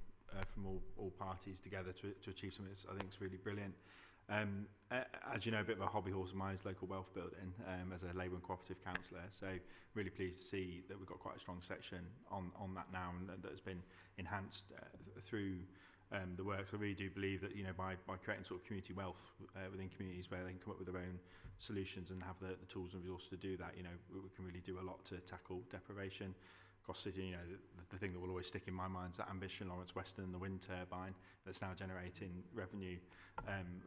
from all parties together to achieve something that's, I think, is really brilliant. As you know, a bit of a hobby horse of mine is local wealth building as a Labour and cooperative councillor, so really pleased to see that we've got quite a strong section on that now, and that has been enhanced through the work. So I really do believe that by creating sort of community wealth within communities where they can come up with their own solutions and have the tools and resources to do that, we can really do a lot to tackle deprivation across city. The thing that will always stick in my mind is that Ambition Lawrence Western, the wind turbine that's now generating revenue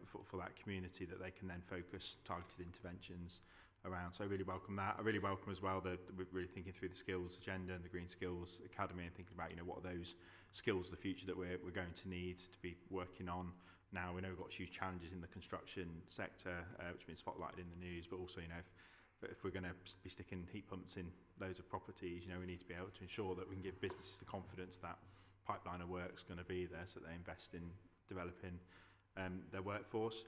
for that community that they can then focus targeted interventions around. So I really welcome that. I really welcome as well that we're really thinking through the skills agenda and the Green Skills Academy, and thinking about what are those skills of the future that we're going to need to be working on now. We know we've got huge challenges in the construction sector, which have been spotlighted in the news, but also if we're going to be sticking heat pumps in loads of properties, we need to be able to ensure that we can give businesses the confidence that pipeline of work's going to be there, so that they invest in developing their workforce.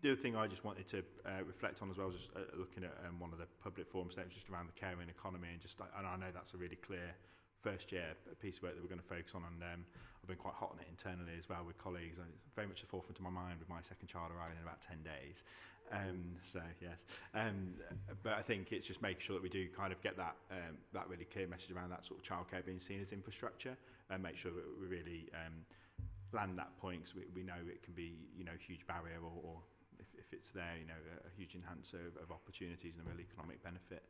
The other thing I just wanted to reflect on as well was just looking at one of the public forum statements just around the caring economy, and I know that's a really clear first year piece of work that we're going to focus on, and I've been quite hot on it internally as well with colleagues, and it's very much the forefront of my mind with my second child arriving in about 10 days. So yes, but I think it's just making sure that we do kind of get that really clear message around that sort of childcare being seen as infrastructure, and make sure that we really land that point, because we know it can be a huge barrier, or if it's there, a huge enhancer of opportunities and a real economic benefit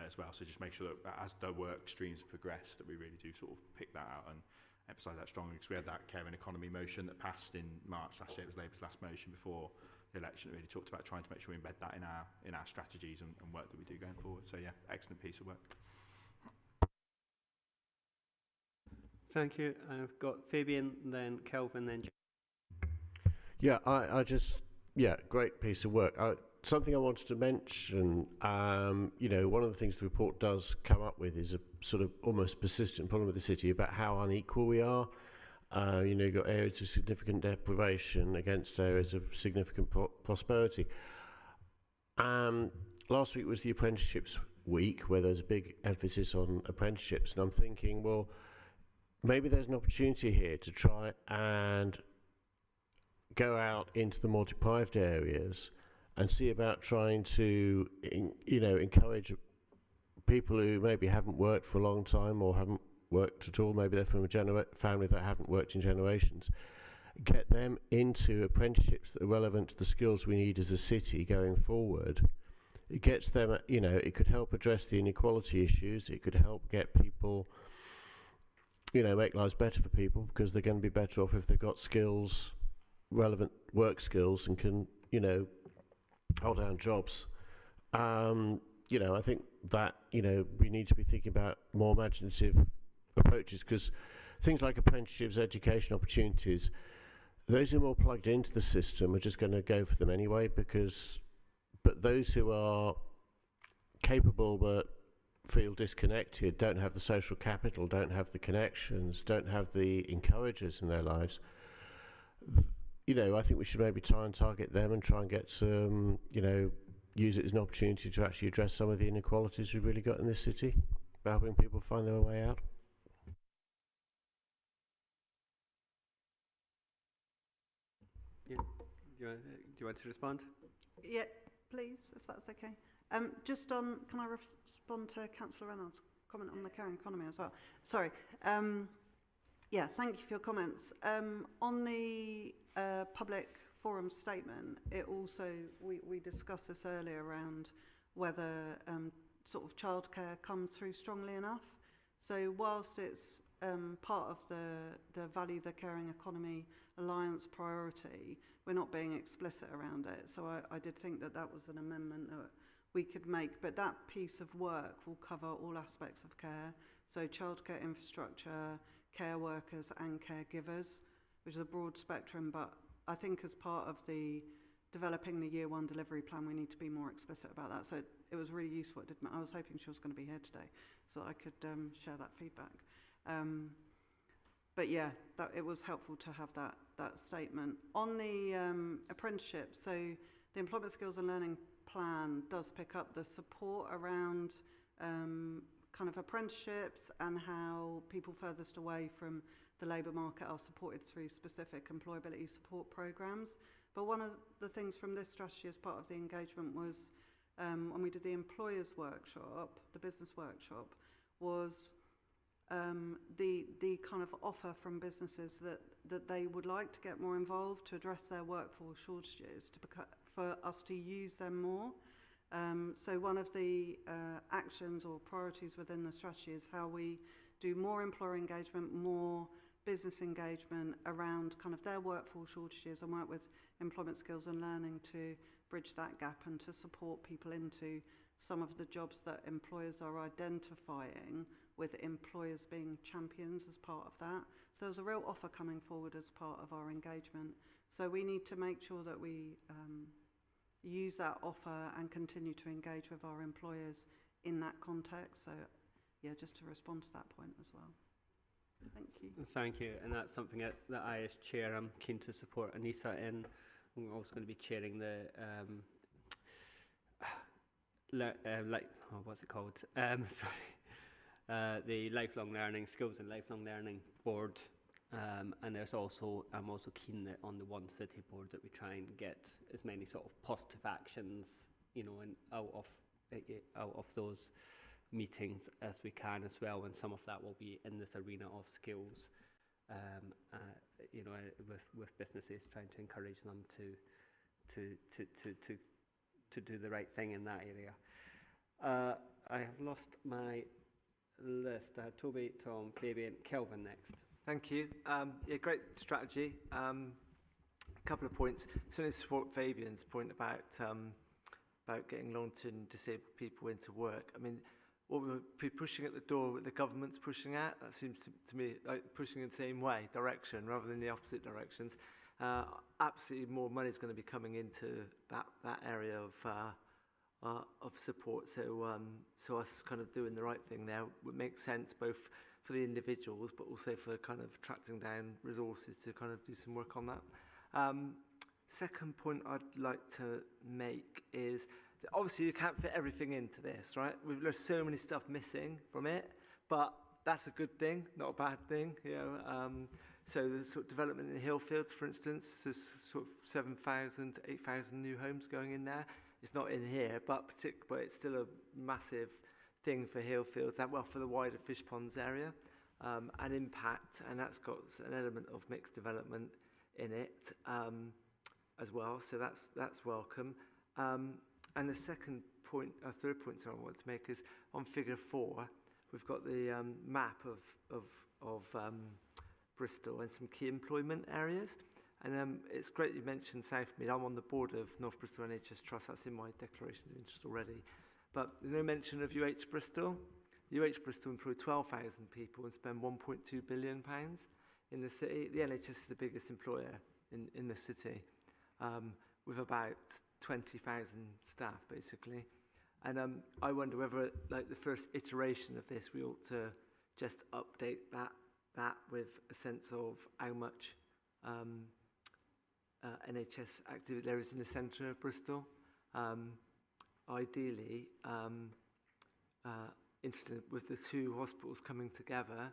as well. So just make sure that as the work streams progress, that we really do sort of pick that out and emphasise that strongly, because we had that caring economy motion that passed in March last year. It was Labour's last motion before the election. It really talked about trying to make sure we embed that in our strategies and work that we do going forward. So yeah, excellent piece of work. Thank you. I've got Fabian, then Kelvin, then Yeah, I just great piece of work. something I wanted to mention, you know, one of the things the report does come up with is a sort of almost persistent problem with the city about how unequal we are. You know, you've got areas of significant deprivation against areas of significant prosperity. Last week was the apprenticeships week, where there's a big emphasis on apprenticeships, and I'm thinking, well, maybe there's an opportunity here to try and go out into the more deprived areas and see about trying to, you know, encourage people who maybe haven't worked for a long time or haven't worked at all, maybe they're from a family that haven't worked in generations, get them into apprenticeships that are relevant to the skills we need as a city going forward. It gets them, you know, it could help address the inequality issues, it could help get people, you know, make lives better for people, because they're going to be better off if they've got skills, relevant work skills, and can, you know, hold down jobs. You know, I think that, you know, we need to be thinking about more imaginative approaches, because things like apprenticeships, education opportunities, those who are more plugged into the system are just going to go for them anyway, but those who are capable but feel disconnected, don't have the social capital, don't have the connections, don't have the encouragers in their lives, you know, I think we should maybe try and target them and try and get some, you know, use it as an opportunity to actually address some of the inequalities we've really got in this city, by helping people find their way out. Yeah. Do you want to respond? Yeah, please, if that's okay. Just on, can I respond to Councillor Reynolds' comment on the caring economy as well? Sorry. Yeah, thank you for your comments. On the public forum statement, it also, we discussed this earlier around whether sort of childcare comes through strongly enough. So whilst it's part of the Value the Caring Economy Alliance priority, we're not being explicit around it. So I did think that that was an amendment that we could make, but that piece of work will cover all aspects of care. So childcare infrastructure, care workers and caregivers, which is a broad spectrum, but I think as part of the developing the year one delivery plan, we need to be more explicit about that. So it was really useful. I was hoping she was going to be here today so that I could share that feedback. But yeah, it was helpful to have that statement. On the apprenticeship, so the Employment Skills and Learning Plan does pick up the support around kind of apprenticeships and how people furthest away from the labour market are supported through specific employability support programmes. But one of the things from this strategy as part of the engagement was when we did the employers workshop, the business workshop, was the kind of offer from businesses that they would like to get more involved to address their workforce shortages, for us to use them more. So one of the actions or priorities within the strategy is how we do more employer engagement, more business engagement around kind of their workforce shortages, and work with employment skills and learning to bridge that gap and to support people into some of the jobs that employers are identifying, with employers being champions as part of that. So there's a real offer coming forward as part of our engagement. So we need to make sure that we use that offer and continue to engage with our employers in that context. So yeah, just to respond to that point as well. Thank you. Thank you. And that's something that I, as chair, I'm keen to support Anissa in. We're also going to be chairing the what's it called? The Lifelong Learning, Skills and Lifelong Learning Board. And there's also, I'm also keen that on the One City Board that we try and get as many sort of positive actions, you know, and out of those meetings as we can as well. And some of that will be in this arena of skills, you know, with businesses, trying to encourage them to do the right thing in that area. I have lost my list. I had Toby, Tom, Fabian, Kelvin next. Thank you. Yeah, great strategy. A couple of points. Certainly support Fabian's point about getting long-term disabled people into work. I mean, what we're pushing at the door, what the government's pushing at, that seems to me like pushing in the same direction rather than the opposite directions. Absolutely, more money is going to be coming into that area of support. So us kind of doing the right thing there would make sense both for the individuals, but also for kind of tracking down resources to kind of do some work on that. Second point I'd like to make is that obviously you can't fit everything into this, right? There's so many stuff missing from it, but that's a good thing, not a bad thing. So the sort of development in Hillfields, for instance, there's sort of 7,000 to 8,000 new homes going in there. It's not in here, but it's still a massive thing for Hillfields and, well, for the wider Fish Ponds area, and impact, and that's got an element of mixed development in it as well. So that's welcome. And the third point I want to make is on Figure 4. We've got the map of Bristol and some key employment areas. And it's great you mentioned Southmead. I'm on the board of North Bristol NHS Trust. That's in my declaration of interest already. But there's no mention of UH Bristol. UH Bristol employ 12,000 people and spend £1.2 billion in the city. The NHS is the biggest employer in the city, with about 20,000 staff, basically. And I wonder whether, like the first iteration of this, we ought to just update that with a sense of how much NHS activity there is in the centre of Bristol. Ideally, interested with the two hospitals coming together,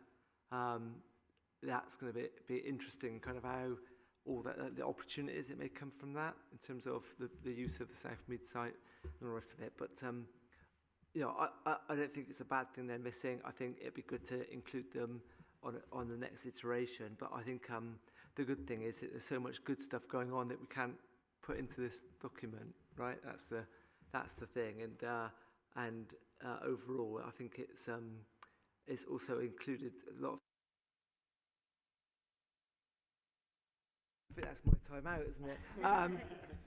that's going to be interesting, kind of how all that the opportunities that may come from that in terms of the use of the Southmead site and all the rest of it. But I don't think it's a bad thing they're missing. I think it'd be good to include them on the next iteration. But I think the good thing is that there's so much good stuff going on that we can't put into this document, right? That's the thing. And overall, I think it's also included a lot of. I think that's my time out, isn't it?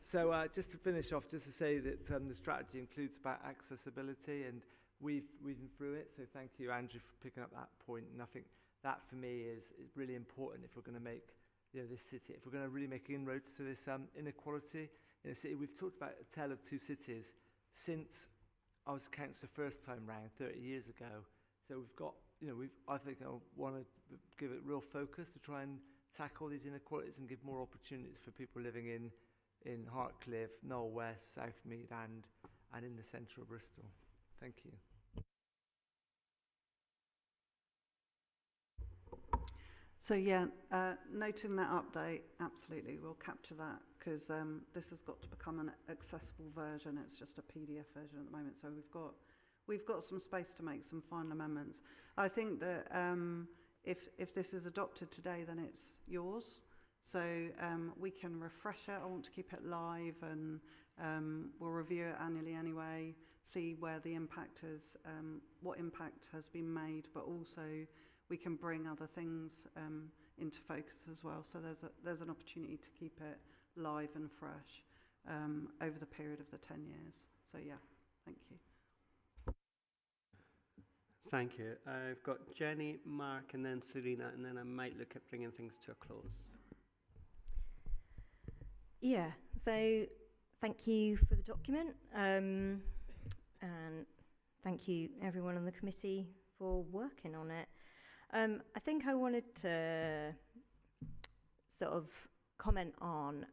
So just to finish off, just to say that the strategy includes about accessibility, and we've been through it. So thank you, Andrew, for picking up that point. And I think that for me is really important if we're going to make this city, if we're going to really make inroads to this inequality in the city. We've talked about a tale of two cities since I was a councillor first time round 30 years ago. So we've got, I think I want to give it real focus to try and tackle these inequalities and give more opportunities for people living in Hartcliffe, Knoll West, Southmead and in the centre of Bristol. Thank you. So noting that update, absolutely, we'll capture that, because this has got to become an accessible version. It's just a PDF version at the moment, so we've got some space to make some final amendments. I think that if this is adopted today, then it's yours. So we can refresh it. I want to keep it live, and we'll review it annually anyway, see where the impact is, what impact has been made, but also we can bring other things into focus as well. So there's an opportunity to keep it live and fresh over the period of the 10 years. So thank you. Thank you. I've got Jenny, Mark, and then Serena, and then I might look at bringing things to a close. Yeah, so thank you for the document, and thank you everyone on the committee for working on it. I think I wanted to sort of comment on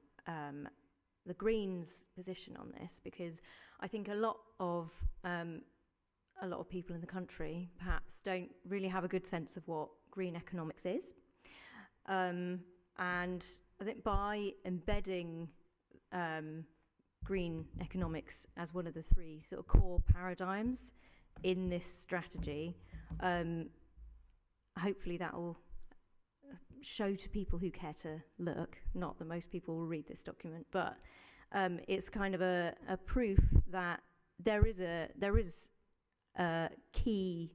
the Greens' position on this, because I think a lot of people in the country perhaps don't really have a good sense of what green economics is. And I think by embedding green economics as one of the three sort of core paradigms in this strategy, hopefully that will show to people who care to look, not that most people will read this document, but it's kind of a proof that there is a key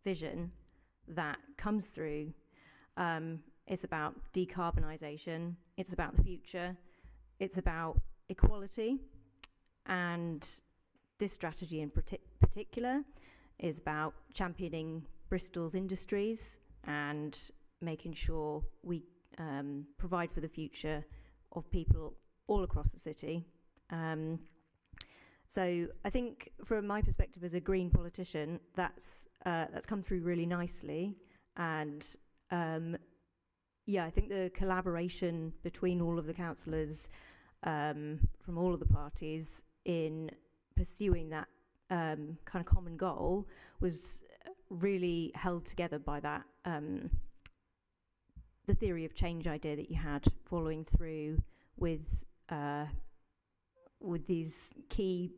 vision that comes through. It's about decarbonisation, it's about the future, it's about equality, and this strategy in particular is about championing Bristol's industries and making sure we provide for the future of people all across the city. So I think from my perspective as a Green politician, that's come through really nicely. And I think the collaboration between all of the councillors from all of the parties in pursuing that kind of common goal was really held together by that the theory of change idea that you had, following through with these key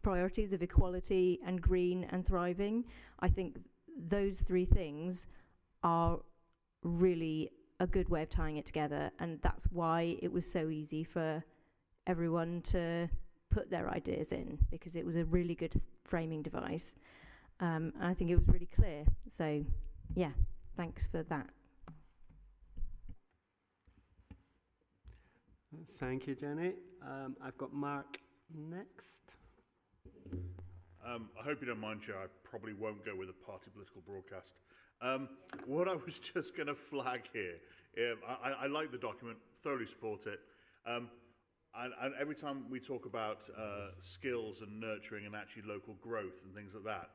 priorities of equality and green and thriving. I think those three things are really a good way of tying it together, and that's why it was so easy for everyone to put their ideas in, because it was a really good framing device. I think it was really clear. So, yeah, thanks for that. Thank you, Jenny. I've got Mark next. I hope you don't mind, Chair. I probably won't go with a party political broadcast. What I was just going to flag here, I like the document, thoroughly support it. And every time we talk about skills and nurturing and actually local growth and things like that,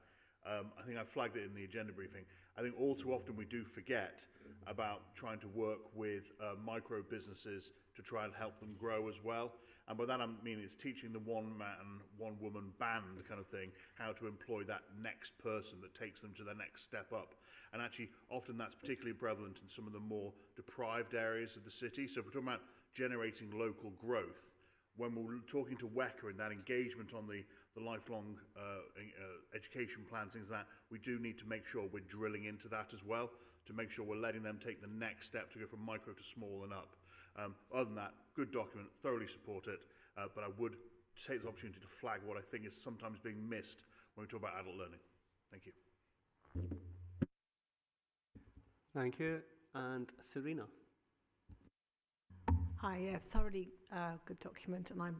I think I flagged it in the agenda briefing. I think all too often we do forget about trying to work with micro businesses to try and help them grow as well. And by that I mean it's teaching the one man, one woman band kind of thing how to employ that next person that takes them to their next step up. And actually often that's particularly prevalent in some of the more deprived areas of the city. So if we're talking about generating local growth, when we're talking to WECA and that engagement on the lifelong education plans, things like that, we do need to make sure we're drilling into that as well, to make sure we're letting them take the next step to go from micro to small and up. Other than that, good document, thoroughly support it, but I would take this opportunity to flag what I think is sometimes being missed when we talk about adult learning. Thank you. Thank you. And Serena. Hi, yeah, thoroughly good document, and I'm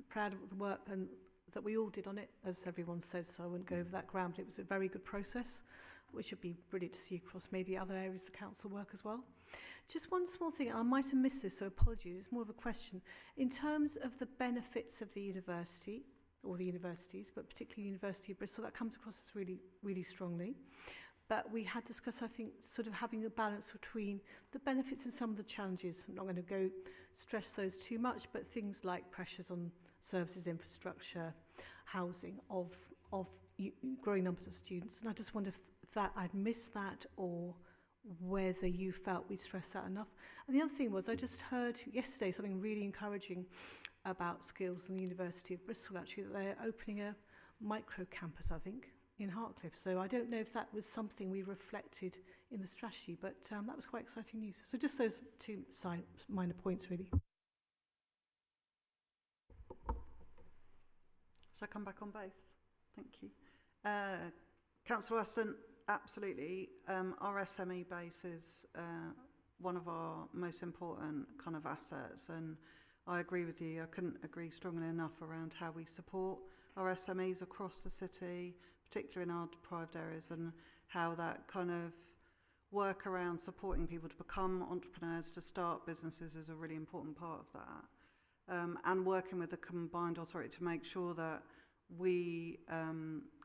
proud of the work and that we all did on it, as everyone said, so I wouldn't go over that ground, but it was a very good process, which would be brilliant to see across maybe other areas of the council work as well. Just one small thing, I might have missed this, so apologies, it's more of a question. In terms of the benefits of the university, or the universities, but particularly the University of Bristol, that comes across as really, really strongly. But we had discussed, I think, sort of having a balance between the benefits and some of the challenges. I'm not going to go stress those too much, but things like pressures on services, infrastructure, housing of growing numbers of students. And I just wonder if that I'd missed that, or whether you felt we stressed that enough. And the other thing was, I just heard yesterday something really encouraging about skills in the University of Bristol, actually, that they're opening a micro campus, I think, in Hartcliffe. So I don't know if that was something we reflected in the strategy, but that was quite exciting news. So just those two minor points, really. Shall I come back on both? Thank you. Councillor Weston, absolutely. Our SME base is one of our most important kind of assets, and I agree with you. I couldn't agree strongly enough around how we support our SMEs across the city, particularly in our deprived areas, and how that kind of work around supporting people to become entrepreneurs, to start businesses, is a really important part of that. And working with the combined authority to make sure that we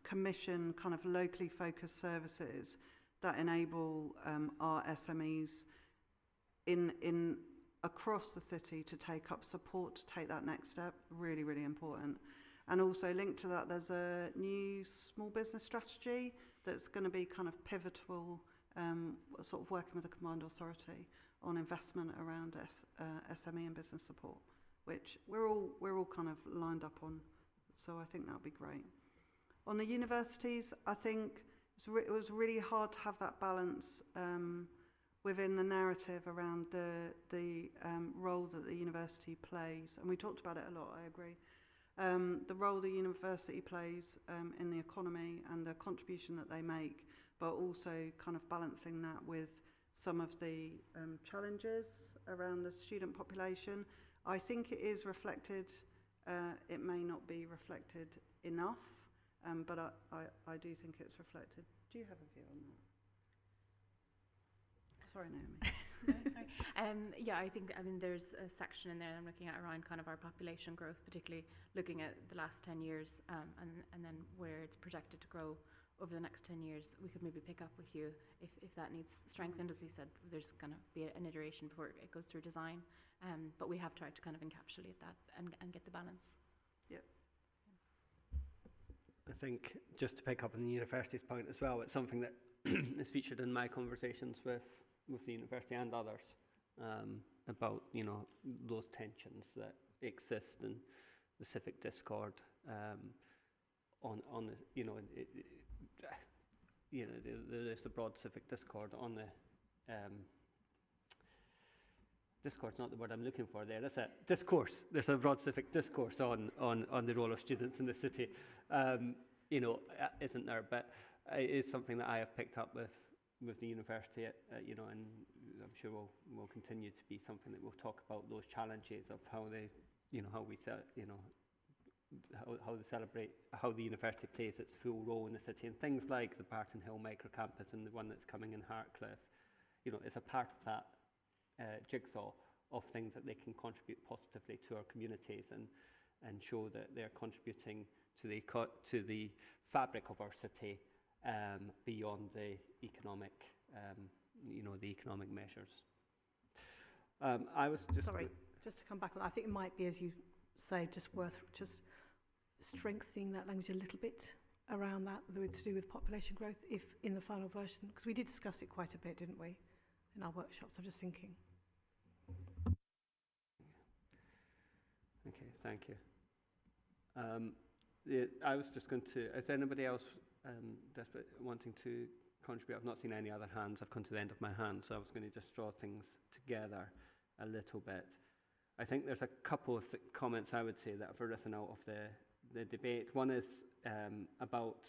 commission kind of locally focused services that enable our SMEs in across the city to take up support, to take that next step, really, really important. And also linked to that, there's a new small business strategy that's going to be kind of pivotal, sort of working with the combined authority on investment around SME and business support, which we're all kind of lined up on. So I think that'll be great. On the universities, I think it was really hard to have that balance within the narrative around the role that the university plays. And we talked about it a lot, I agree. The role the university plays in the economy and the contribution that they make, but also kind of balancing that with some of the challenges around the student population. I think it is reflected, it may not be reflected enough, but I do think it's reflected. Do you have a view on that? Sorry, Naomi. No, it's Yeah, I think, there's a section in there I'm looking at around kind of our population growth, particularly looking at the last 10 years and then where it's projected to grow over the next 10 years. We could maybe pick up with you if that needs strengthened. As you said, there's going to be an iteration before it goes through design. But we have tried to kind of encapsulate that and get the balance. Yep. I think, just to pick up on the university's point as well, it's something that is featured in my conversations with the university and others about, those tensions that exist in the civic discord on the, there's a broad civic discord on the discourse, not the word I'm looking for there, is it? Discourse. There's a broad civic discourse on the role of students in the city, isn't there? But it is something that I have picked up with the university, and I'm sure will continue to be something that we'll talk about, those challenges of how they, how the university plays its full role in the city, and things like the Barton Hill microcampus and the one that's coming in Hartcliffe, it's a part of that jigsaw of things that they can contribute positively to our communities and show that they're contributing to the fabric of our city beyond the economic, the economic measures. I was just just to come back on that, I think it might be, as you say, just worth just strengthening that language a little bit around that, to do with population growth, if in the final version, because we did discuss it quite a bit, didn't we, in our workshops? I'm just thinking. Okay, thank you. I was just going to, is anybody else desperate wanting to contribute? I've not seen any other hands. I've come to the end of my hand, so I was going to just draw things together a little bit. I think there's a couple of comments I would say that have arisen out of the debate. One is about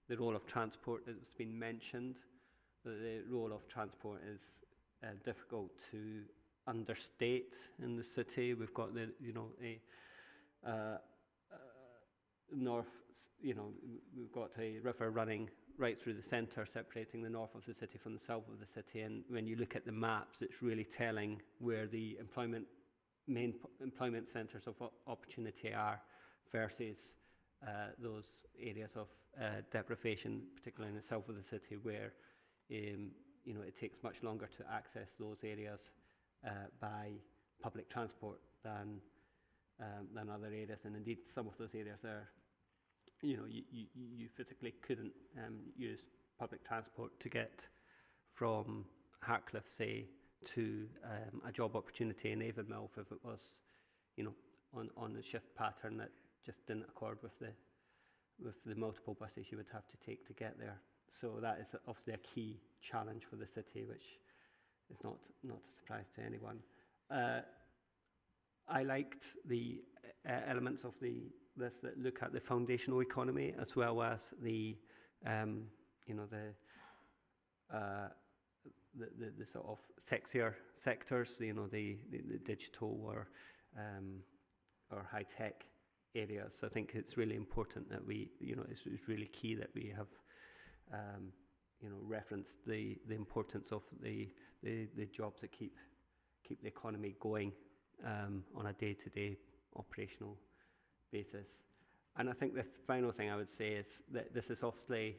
the role of transport that's been mentioned. The role of transport is difficult to understate in the city. We've got the, north, we've got a river running right through the centre, separating the north of the city from the south of the city. And when you look at the maps, it's really telling where the main employment centres of opportunity are versus those areas of deprivation, particularly in the south of the city, where it takes much longer to access those areas by public transport than other areas. And indeed, some of those areas are, you physically couldn't use public transport to get from Hartcliffe, say, to a job opportunity in Avonmouth if it was, on a shift pattern that just didn't accord with the multiple buses you would have to take to get there. So that is obviously a key challenge for the city, which is not a surprise to anyone. I liked the elements of this that look at the foundational economy as well as the sort of sexier sectors, the digital or high tech areas. I think it's really important that we, it's really key that we have, referenced the importance of the jobs that keep the economy going on a day-to-day operational basis. And I think the final thing I would say is that this is obviously,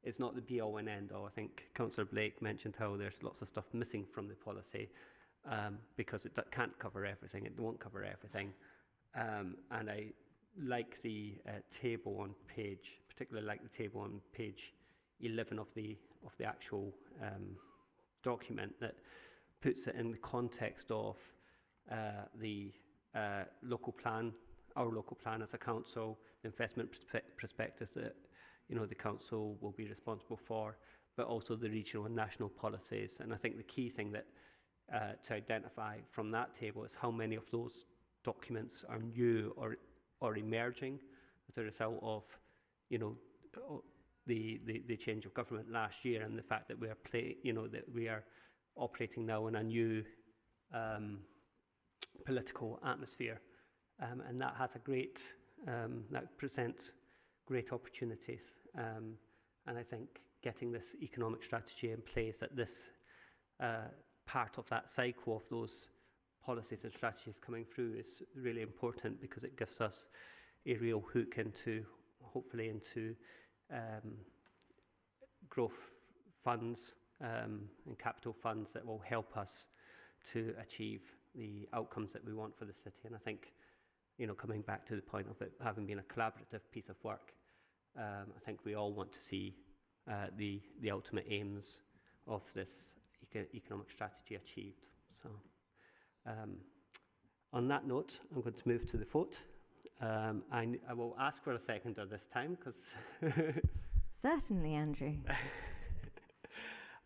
it's not the be-all and end-all. I think Councillor Blake mentioned how there's lots of stuff missing from the policy because it can't cover everything, it won't cover everything. And I like the table on page, particularly like the table on page 11 of the actual document that puts it in the context of the local plan, our local plan as a council, the investment prospectus that the council will be responsible for, but also the regional and national policies. And I think the key thing that to identify from that table is how many of those documents are new or emerging as a result of the change of government last year, and the fact that we are operating now in a new political atmosphere, and that has that presents great opportunities. And I think getting this economic strategy in place at this part of that cycle of those policies and strategies coming through is really important, because it gives us a real hook into, hopefully, into growth funds and capital funds that will help us to achieve the outcomes that we want for the city. And I think, you know, coming back to the point of it having been a collaborative piece of work, I think we all want to see the ultimate aims of this economic strategy achieved. So, on that note, I'm going to move to the vote. I will ask for a seconder this time, because Certainly, Andrew.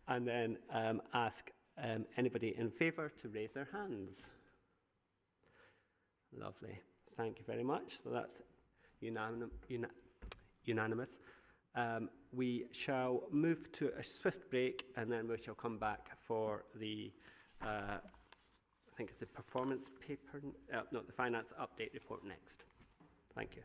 and then ask anybody in favour to raise their hands. Lovely. Thank you very much. So that's unanimous. We shall move to a swift break, and then we shall come back for the, I think it's the performance paper, no, the finance update report next. Thank you.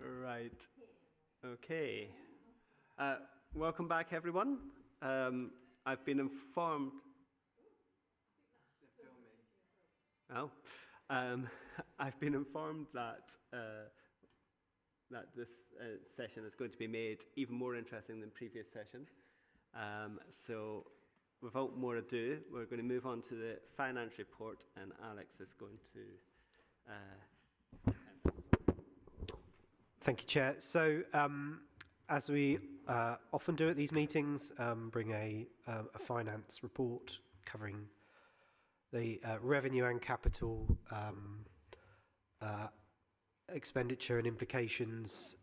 Right. Okay. Welcome back, everyone. I've been informed. Oh, I've been informed that that this session is going to be made even more interesting than previous sessions. So, without more ado, we're going to move on to the finance report, and Alex is going to. Thank you, Chair. So, as we often do at these meetings, bring a finance report covering the revenue and capital expenditure and implications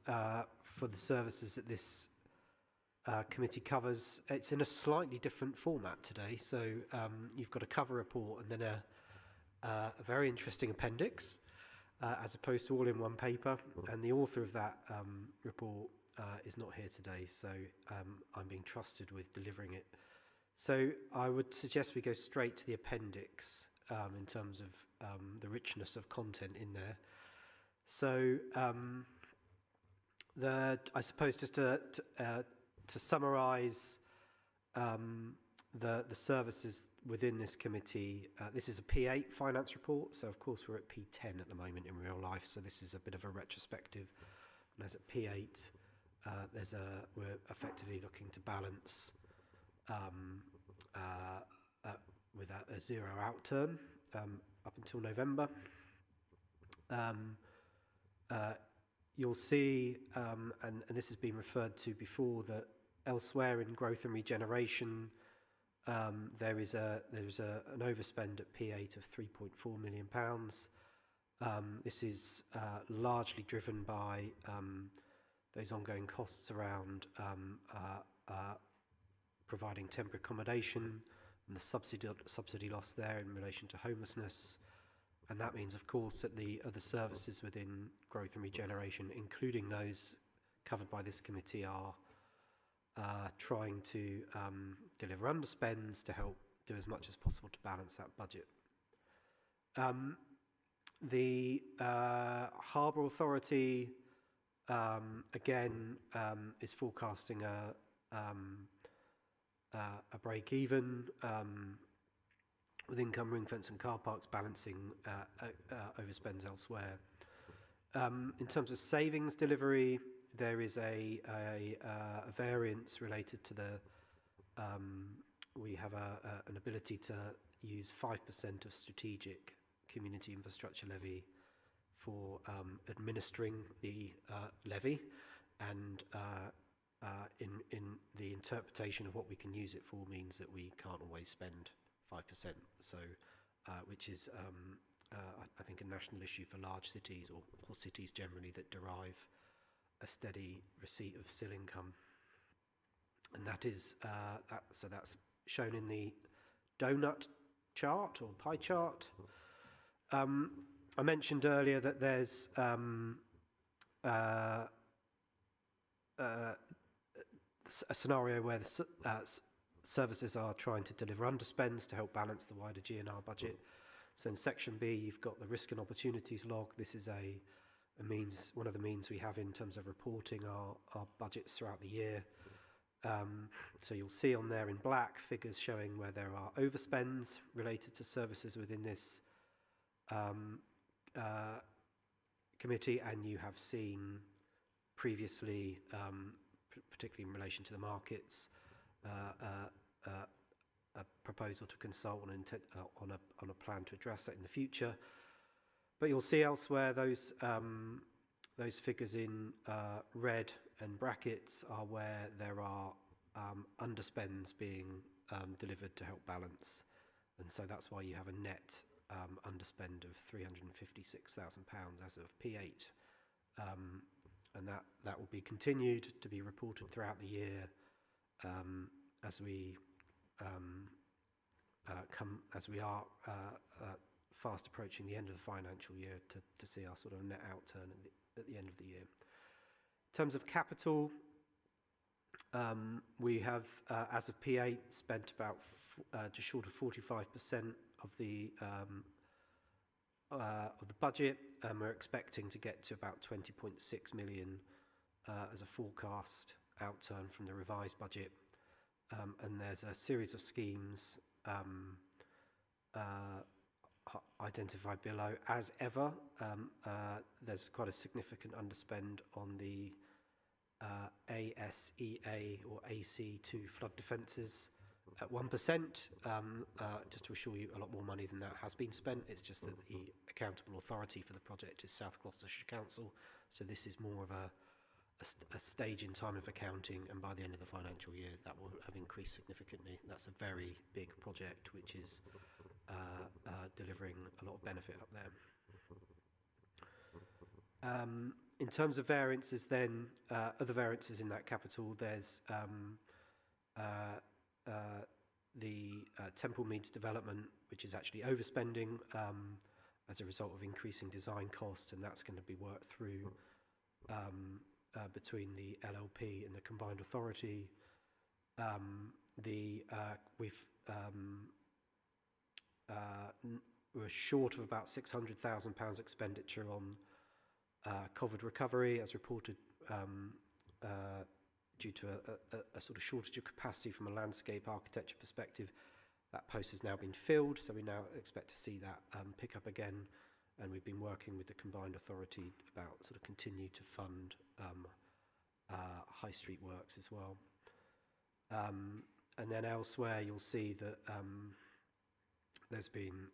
for the services that this committee covers. It's in a slightly different format today. So you've got a cover report and then a very interesting appendix, as opposed to all in one paper. And the author of that report is not here today, so I'm being trusted with delivering it. So I would suggest we go straight to the appendix in terms of the richness of content in there. So I suppose just to summarise the services within this committee, this is a P8 finance report, so of course we're at P10 at the moment in real life, so this is a bit of a retrospective. And as at P8, we're effectively looking to balance with a zero outturn up until November. You'll see, and this has been referred to before, that elsewhere in growth and regeneration, there is an overspend at P8 of £3.4 million. This is largely driven by those ongoing costs around providing temporary accommodation and the subsidy loss there in relation to homelessness. And that means, of course, that the other services within growth and regeneration, including those covered by this committee, are trying to deliver underspends to help do as much as possible to balance that budget. The Harbour Authority, again, is forecasting a break-even with income, ring fence and car parks balancing overspends elsewhere. In terms of savings delivery, there is a variance related to the, we have an ability to use 5% of strategic community infrastructure levy for administering the levy, and in the interpretation of what we can use it for means that we can't always spend 5%, so which is I think a national issue for large cities or cities generally that derive a steady receipt of still income, and that is so that's shown in the donut chart or pie chart. I mentioned earlier that there's a scenario where the services are trying to deliver underspends to help balance the wider GNR budget. So in section B, you've got the risk and opportunities log. This is a means, one of the means we have in terms of reporting our budgets throughout the year. So you'll see on there in black figures showing where there are overspends related to services within this committee, and you have seen previously, particularly in relation to the markets, a proposal to consult on a plan to address that in the future. But you'll see elsewhere those figures in red and brackets are where there are underspends being delivered to help balance, and so that's why you have a net underspend of £356,000 as of P8, and that will be continued to be reported throughout the year as we are fast approaching the end of the financial year to see our sort of net outturn at the end of the year. In terms of capital, we have, as of P8, spent about just short of 45% of the of the budget. We're expecting to get to about 20.6 million as a forecast outturn from the revised budget. And there's a series of schemes identified below. As ever, there's quite a significant underspend on the ASEA or AC2 flood defences at 1%. Just to assure you, a lot more money than that has been spent. It's just that the accountable authority for the project is South Gloucestershire Council. So this is more of a stage in time of accounting, and by the end of the financial year that will have increased significantly. That's a very big project which is delivering a lot of benefit up there. In terms of variances then, other variances in that capital, there's the Temple Meads development, which is actually overspending as a result of increasing design costs, and that's going to be worked through between the LLP and the combined authority. We're short of about £600,000 expenditure on COVID recovery, as reported, due to a sort of shortage of capacity from a landscape architecture perspective. That post has now been filled, so we now expect to see that pick up again. And we've been working with the combined authority about sort of continue to fund high street works as well. And then elsewhere, you'll see that there's been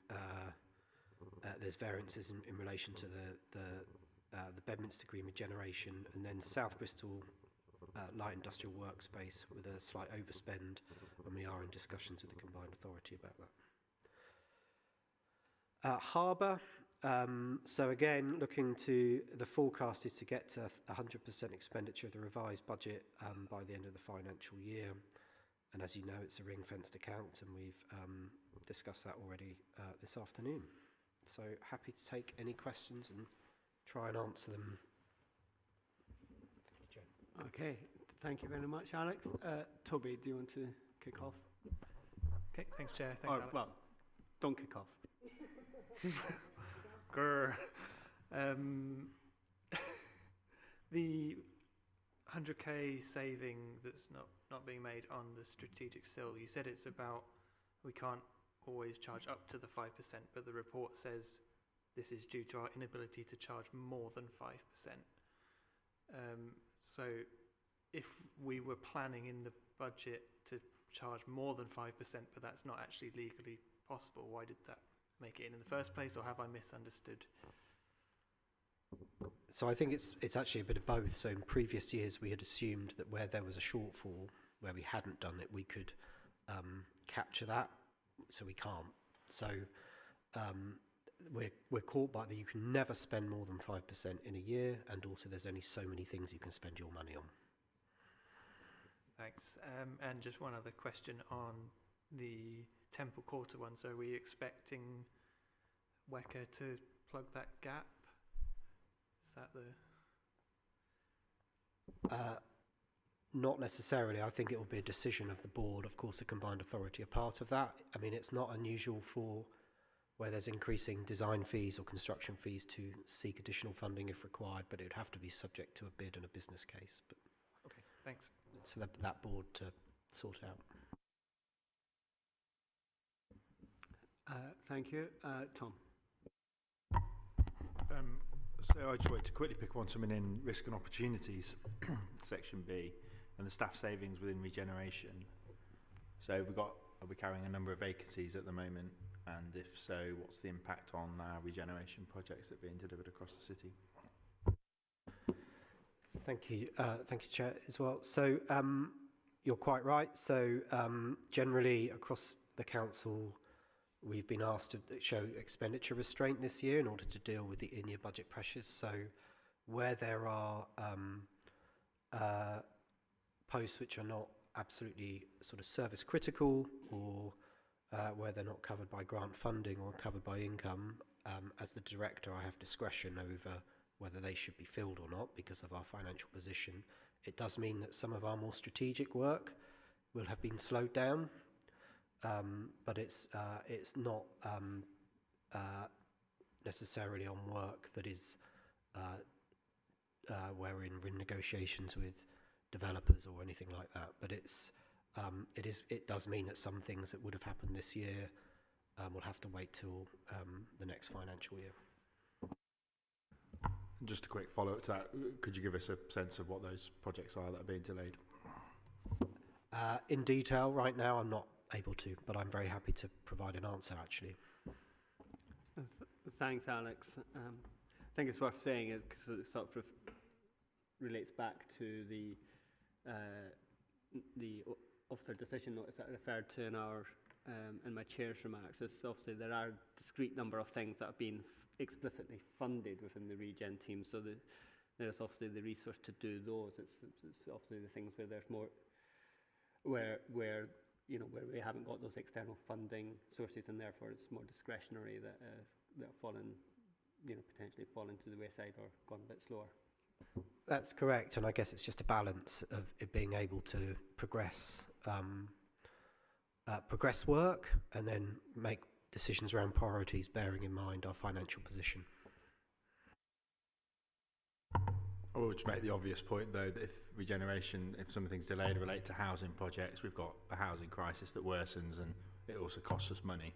there's variances in relation to the Bedminster Green regeneration, and then South Bristol light industrial workspace with a slight overspend, and we are in discussions with the combined authority about that. Harbour. So again, looking to the forecast is to get to 100% expenditure of the revised budget by the end of the financial year. And as you know, it's a ring-fenced account, and we've discussed that already this afternoon. So happy to take any questions and try and answer them. Okay, thank you very much, Alex. Toby, do you want to kick off? Okay, thanks, Chair. Thanks, Alex. Well, don't kick off. Grr. The 100k saving that's not being made on the strategic still, you said it's about, we can't always charge up to the 5%, but the report says this is due to our inability to charge more than 5%. So if we were planning in the budget to charge more than 5%, but that's not actually legally possible, why did that make it in the first place, or have I misunderstood? So I think it's actually a bit of both. So in previous years we had assumed that where there was a shortfall, where we hadn't done it, we could capture that, so we can't. So we're caught by that you can never spend more than 5% in a year, and also there's only so many things you can spend your money on. Thanks. And just one other question on the Temple Quarter one. So are we expecting Wecker to plug that gap? Is that the... Not necessarily. I think it will be a decision of the board. Of course, the combined authority are part of that. I mean, it's not unusual for where there's increasing design fees or construction fees to seek additional funding if required, but it would have to be subject to a bid and a business case. But okay, thanks. So that board to sort out. Thank you. Tom. So I just wanted to quickly pick on something in risk and opportunities, section B, and the staff savings within regeneration. So are we carrying a number of vacancies at the moment? And if so, what's the impact on our regeneration projects that are being delivered across the city? Thank you, Chair, as well. So you're quite right. So generally across the council, we've been asked to show expenditure restraint this year in order to deal with the in-year budget pressures. So where there are posts which are not absolutely sort of service critical, or where they're not covered by grant funding or covered by income, as the director I have discretion over whether they should be filled or not because of our financial position. It does mean that some of our more strategic work will have been slowed down, but it's not necessarily on work that is where we're in negotiations with developers or anything like that. But it does mean that some things that would have happened this year will have to wait till the next financial year. Just a quick follow-up to that, could you give us a sense of what those projects are that are being delayed? In detail, right now, I'm not able to, but I'm very happy to provide an answer, actually. Thanks, Alex. I think it's worth saying it because it sort of relates back to the officer decision notice that I referred to in my chair's remarks. Is obviously there are a discrete number of things that have been explicitly funded within the regen team, so there's obviously the resource to do those. It's obviously the things where there's more where where we haven't got those external funding sources, and therefore it's more discretionary that have fallen, potentially fallen to the wayside or gone a bit slower. That's correct, and I guess it's just a balance of it being able to progress work and then make decisions around priorities, bearing in mind our financial position. I will just make the obvious point, though, that if something's delayed related to housing projects, we've got a housing crisis that worsens, and it also costs us money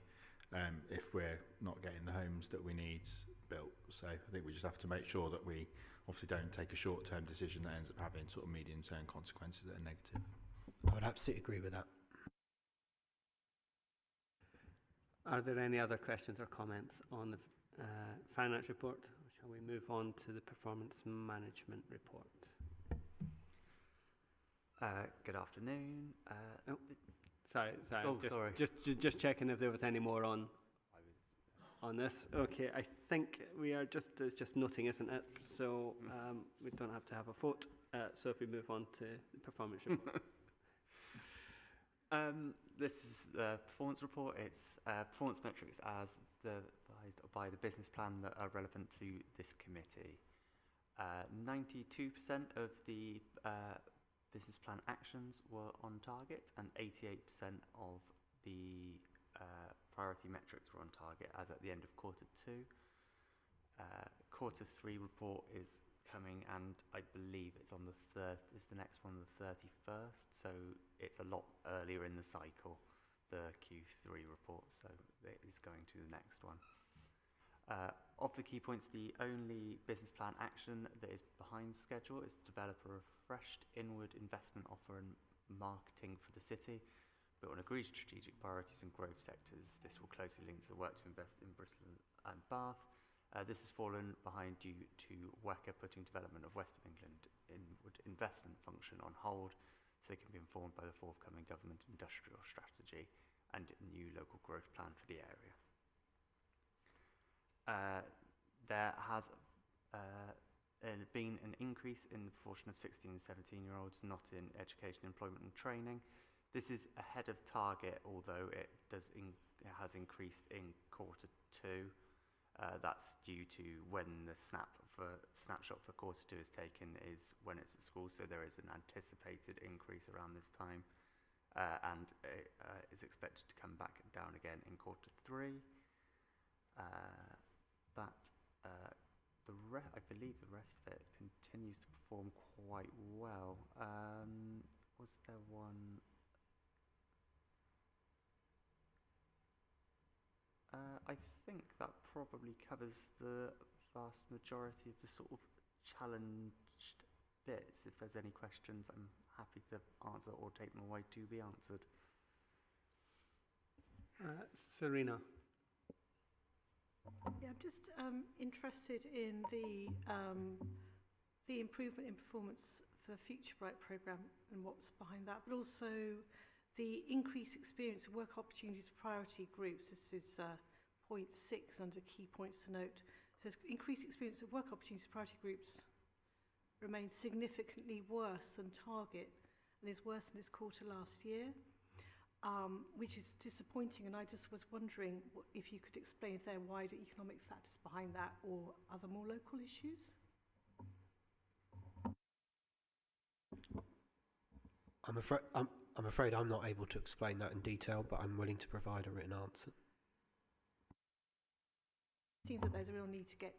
if we're not getting the homes that we need built. So I think we just have to make sure that we obviously don't take a short-term decision that ends up having sort of medium-term consequences that are negative. I would absolutely agree with that. Are there any other questions or comments on the finance report? Or shall we move on to the performance management report? Good afternoon. Sorry. Sorry. Just checking if there was any more on this. Okay, I think we are just noting, isn't it? So we don't have to have a vote. So if we move on to the performance report. This is the performance report. It's performance metrics as devised by the business plan that are relevant to this committee. 92% of the business plan actions were on target, and 88% of the priority metrics were on target as at the end of quarter 2. Quarter 3 report is coming, and I believe it's on the the next one, the 31st, so it's a lot earlier in the cycle, the Q3 report, so it is going to the next one. Of the key points, the only business plan action that is behind schedule is to develop a refreshed inward investment offer and marketing for the city, built on agreed strategic priorities and growth sectors. This will closely link to the work to invest in Bristol and Bath. This has fallen behind due to WECA putting development of West of England inward investment function on hold, so it can be informed by the forthcoming government industrial strategy and new local growth plan for the area. There has been an increase in the proportion of 16 and 17-year-olds not in education, employment and training. This is ahead of target, although it has increased in quarter 2. That's due to when the snapshot for quarter 2 is taken is when it's at school, so there is an anticipated increase around this time, and it is expected to come back down again in quarter 3. I believe the rest of it continues to perform quite well. Was there one? I think that probably covers the vast majority of the sort of challenged bits. If there's any questions, I'm happy to answer or take them away to be answered. Serena. Yeah, I'm just interested in the improvement in performance for the Future Bright programme and what's behind that, but also the increased experience of work opportunities priority groups. This is point 6 under key points to note. It says increased experience of work opportunities priority groups remains significantly worse than target and is worse than this quarter last year, which is disappointing. And I just was wondering if you could explain if there are wider economic factors behind that or other more local issues. I'm afraid I'm not able to explain that in detail, but I'm willing to provide a written answer. seems that there's a real need to get,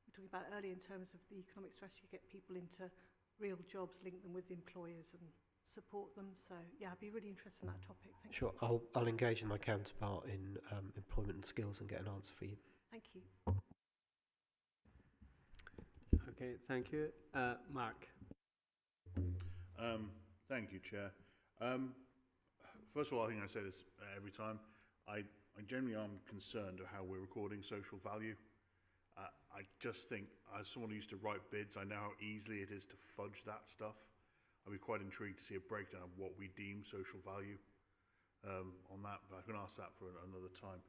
we were talking about earlier in terms of the economic strategy, get people into real jobs, link them with employers and support them. So yeah, I'd be really interested in that topic. Thank Sure, you. I'll engage with my counterpart in employment and skills and get an answer for you. Thank you. Okay, thank you. Mark. Thank you, Chair. First of all, I think I say this every time. I generally am concerned of how we're recording social value. I just think, as someone who used to write bids, I know how easily it is to fudge that stuff. I'd be quite intrigued to see a breakdown of what we deem social value on that, but I can ask that for another time.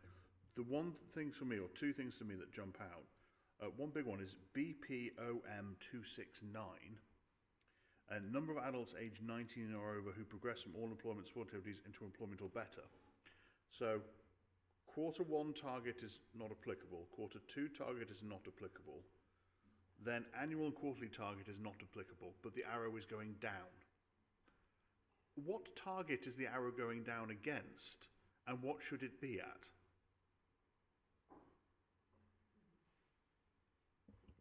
The one thing for me, or two things to me that jump out, one big one is BPOM 269, a number of adults aged 19 or over who progress from all employment support activities into employment or better. So, Q1 target is not applicable, Q2 target is not applicable, then annual and quarterly target is not applicable, but the arrow is going down. What target is the arrow going down against, and what should it be at?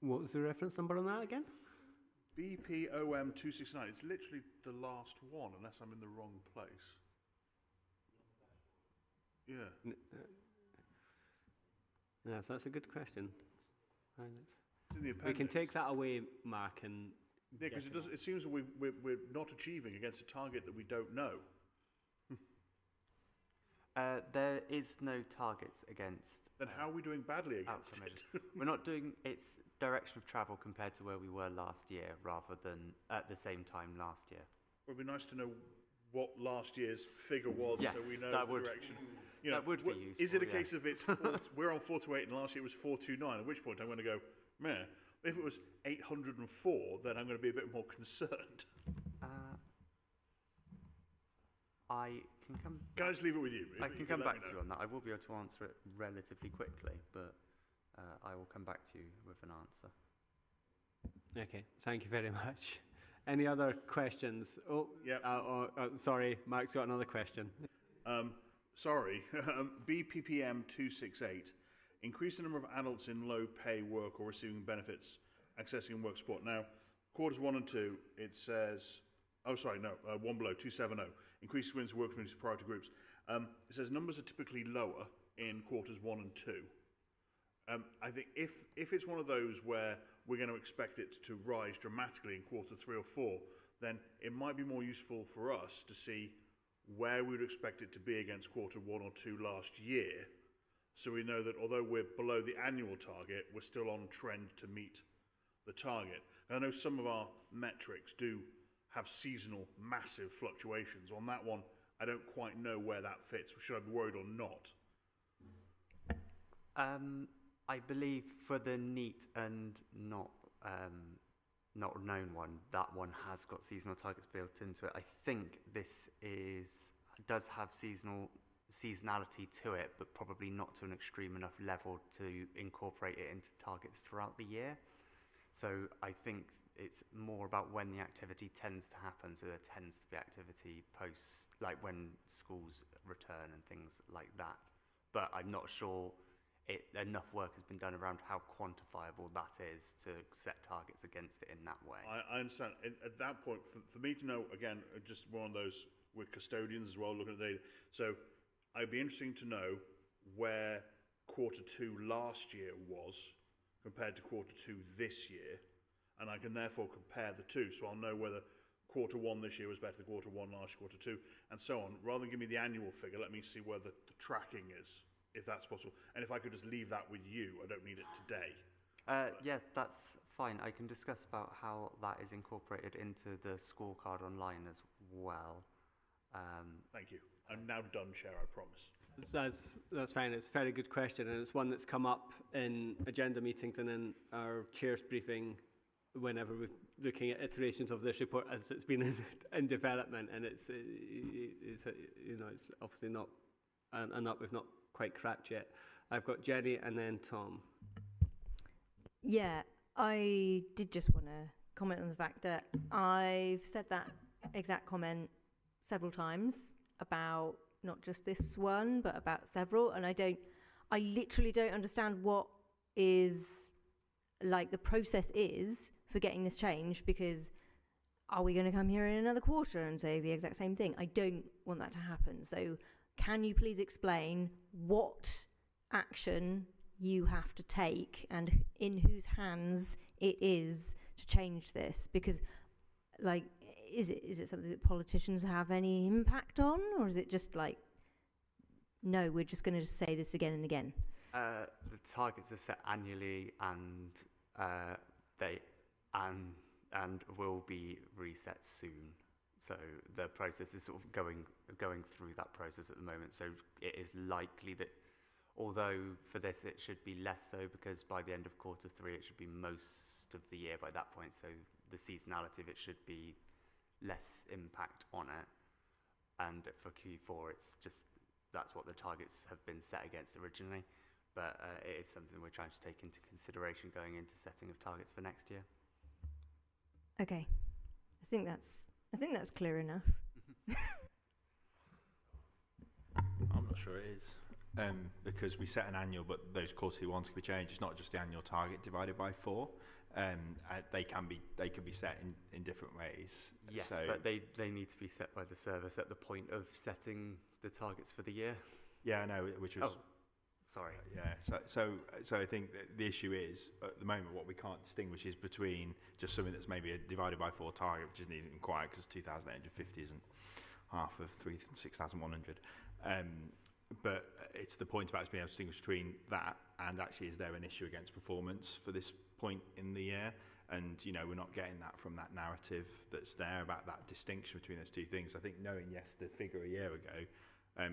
What was the reference number on that again? BPOM 269. It's literally the last one, unless I'm in the wrong place. Yeah. Yes, that's a good question. It's in the appendix. We can take that away, Mark, and Yeah, because it seems that we're not achieving against a target that we don't know. There is no targets against. Then how are we doing badly against outcome it? We're not doing its direction of travel compared to where we were last year, rather than at the same time last year. It would be nice to know what last year's figure was, Yes, so we know that the would- direction. that would be useful, Is it a case yes. of it's we're on 428 and last year was 429? At which point I'm going to go, meh. If it was 804, then I'm going to be a bit more concerned. I can come. Can I just leave it with you? I If can you come let back me to know. you on that. I will be able to answer it relatively quickly, but I will come back to you with an answer. Okay, thank you very much. Any other questions? Oh, Yep. Sorry, Mark's got another question. Sorry, BPPM 268. Increase the number of adults in low pay work or receiving benefits accessing work support. Now, quarters 1 and 2, it says, one below, 270. Increase wins work communities priority groups. It says numbers are typically lower in quarters 1 and 2. I think if it's one of those where we're going to expect it to rise dramatically in quarter 3 or 4, then it might be more useful for us to see where we would expect it to be against quarter 1 or 2 last year, so we know that although we're below the annual target, we're still on trend to meet the target. And I know some of our metrics do have seasonal massive fluctuations. On that one, I don't quite know where that fits. Should I be worried or not? I believe for the neat and not known one, that one has got seasonal targets built into it. I think this does have seasonality to it, but probably not to an extreme enough level to incorporate it into targets throughout the year. So I think it's more about when the activity tends to happen. So there tends to be activity post, like when schools return and things like that. But I'm not sure enough work has been done around how quantifiable that is to set targets against it in that way. I understand. At that point, for me to know, again, just one of those, we're custodians as well, looking at the data. So I'd be interesting to know where quarter 2 last year was compared to quarter 2 this year. And I can therefore compare the two. So I'll know whether quarter 1 this year was better than quarter 1 last year, quarter 2, and so on. Rather than give me the annual figure, let me see where the tracking is, if that's possible. And if I could just leave that with you, I don't need it today. Yeah, that's fine. I can discuss about how that is incorporated into the scorecard online as well. Thank you. I'm now done, Chair, I promise. That's fine. It's a very good question, and it's one that's come up in agenda meetings and in our chair's briefing whenever we're looking at iterations of this report as it's been in development, and it's obviously not we've not quite cracked yet. I've got Jenny and then Tom. Yeah, I did just want to comment on the fact that I've said that exact comment several times about not just this one, but about several, and I literally don't understand what is like the process is for getting this changed, because are we going to come here in another quarter and say the exact same thing? I don't want that to happen. So can you please explain what action you have to take and in whose hands it is to change this? Because, like, is it something that politicians have any impact on, or is it just like, no, we're just going to say this again and again? The targets are set annually, and and will be reset soon. So the process is sort of going through that process at the moment. So it is likely that, although for this it should be less so, because by the end of quarter 3 it should be most of the year by that point. So the seasonality of it should be less impact on it. And for Q4, it's just, that's what the targets have been set against originally. But it is something we're trying to take into consideration going into setting of targets for next year. Okay, I think that's clear enough. I'm not sure it is, because we set an annual, but those quarterly ones can be changed. It's not just the annual target divided by 4. They can be set in different ways. Yes, so, but they need to be set by the service at the point of setting the targets for the year. Yeah, I know, which was. Oh, sorry. Yeah, so I think that the issue is, at the moment, what we can't distinguish is between just something that's maybe a divided by 4 target, which isn't even quite, because 2,850 isn't half of 6,100. But it's the point about being able to distinguish between that and actually, is there an issue against performance for this point in the year? And, you know, we're not getting that from that narrative that's there about that distinction between those two things. I think knowing, yes, the figure a year ago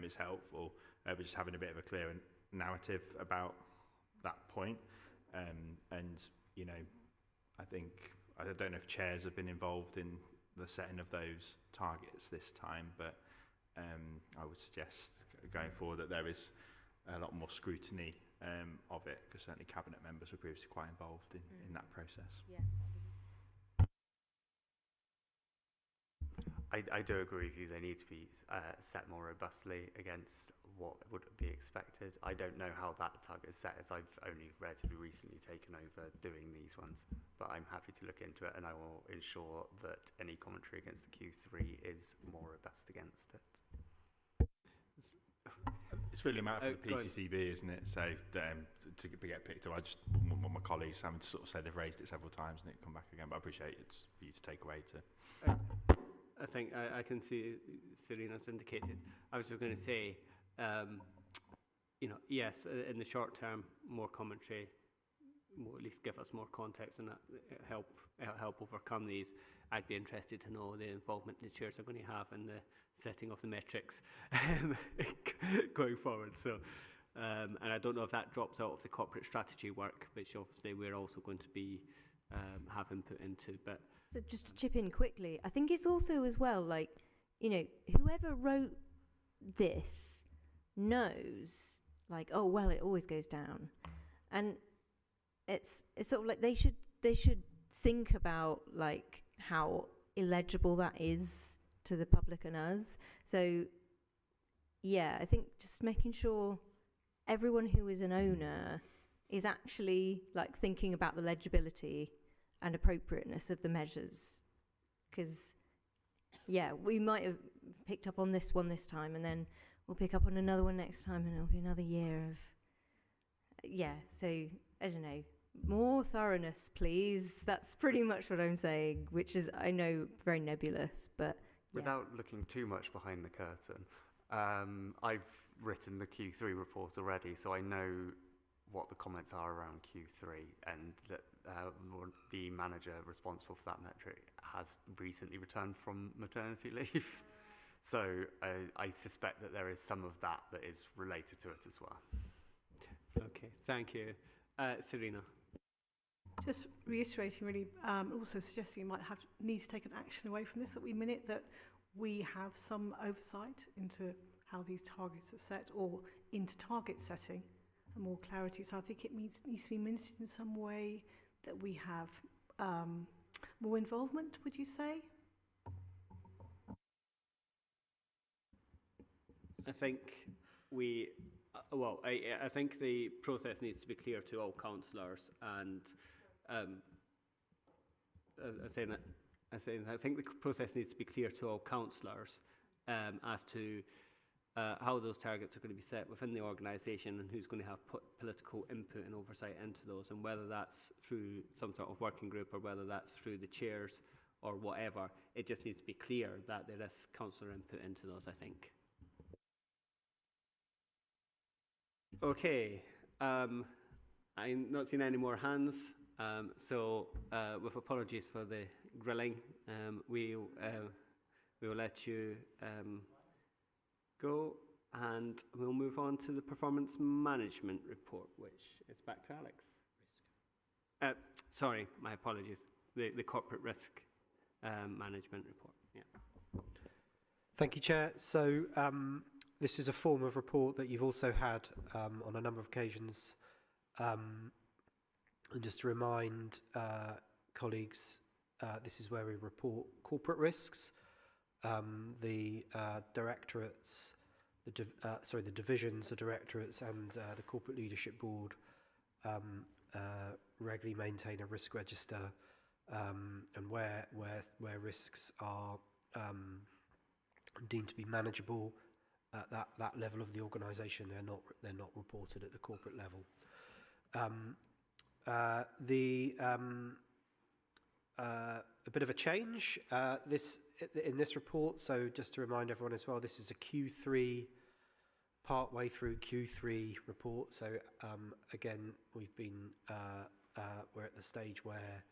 is helpful, but just having a bit of a clearer narrative about that point. And, you know, I don't know if chairs have been involved in the setting of those targets this time, but I would suggest going forward that there is a lot more scrutiny of it, because certainly cabinet members were previously quite involved in that process. Yeah. I do agree with you. They need to be set more robustly against what would be expected. I don't know how that target is set, as I've only relatively recently taken over doing these ones, but I'm happy to look into it, and I will ensure that any commentary against the Q3 is more robust against it. It's really a matter for the PCCB, isn't it? So to get picked up, I just want my colleagues having to sort of say they've raised it several times and it come back again, but I appreciate it's for you to take away to. I think I can see Serena's indicated. I was just going to say, you know, yes, in the short term, more commentary will at least give us more context, and that help overcome these. I'd be interested to know the involvement the chairs are going to have in the setting of the metrics going forward. So, and I don't know if that drops out of the corporate strategy work, which obviously we're also going to be have input into. But so just to chip in quickly, I think it's also as well, like, you know, whoever wrote this knows, like, oh well, it always goes down, and it's sort of like they should think about like how illegible that is to the public and us. So yeah, I think just making sure everyone who is an owner is actually like thinking about the legibility and appropriateness of the measures, because yeah, we might have picked up on this one this time, and then we'll pick up on another one next time, and it'll be another year of so I don't know, more thoroughness please. That's pretty much what I'm saying, which is, I know, very nebulous, but without looking too much behind the curtain, I've written the Q3 report already, so I know what the comments are around Q3, and that the manager responsible for that metric has recently returned from maternity leave. So I suspect that there is some of that is related to it as well. okay, thank you. Serena. Just reiterating, really, also suggesting you might need to take an action away from this, that we minute that we have some oversight into how these targets are set, or into target setting, and more clarity. So I think it needs to be minuted in some way, that we have more involvement, would you say? I think we Well, I think the process needs to be clear to all councillors, and I think the process needs to be clear to all councillors as to how those targets are going to be set within the organisation and who's going to have political input and oversight into those, and whether that's through some sort of working group or whether that's through the chairs or whatever. It just needs to be clear that there is councillor input into those, I think. Okay, I'm not seeing any more hands, so with apologies for the grilling, we will let you go, and we'll move on to the performance management report, which is back to Alex. Sorry, my apologies. The corporate risk management report. Yeah. Thank you, Chair. So this is a form of report that you've also had on a number of occasions. And just to remind colleagues, this is where we report corporate risks. The directorates, the divisions, the directorates, and the corporate leadership board regularly maintain a risk register, and where risks are deemed to be manageable at that level of the organisation, they're not reported at the corporate level. A bit of a change in this report. So just to remind everyone as well, this is a Q3, part way through Q3 report. So again, we're at the stage where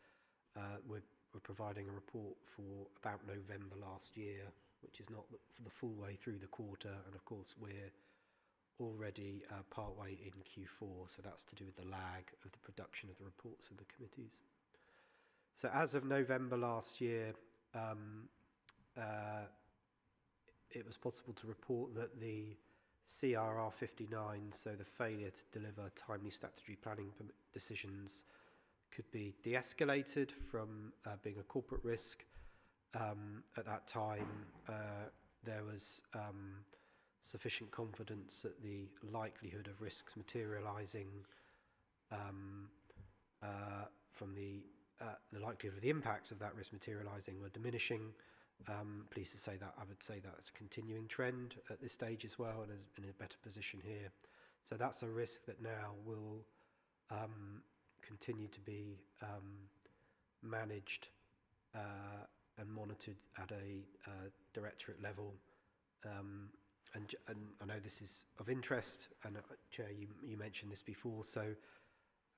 we're providing a report for about November last year, which is not for the full way through the quarter, and of course we're already part way in Q4, so that's to do with the lag of the production of the reports of the committees. So as of November last year, it was possible to report that the CRR 59, so the failure to deliver timely statutory planning decisions, could be de-escalated from being a corporate risk. At that time, there was sufficient confidence that the likelihood of risks materialising from the likelihood of the impacts of that risk materialising were diminishing. Pleased to say that I would say that's a continuing trend at this stage as well, and is in a better position here. So that's a risk that now will continue to be managed and monitored at a directorate level. And I know this is of interest, and Chair, you mentioned this before, so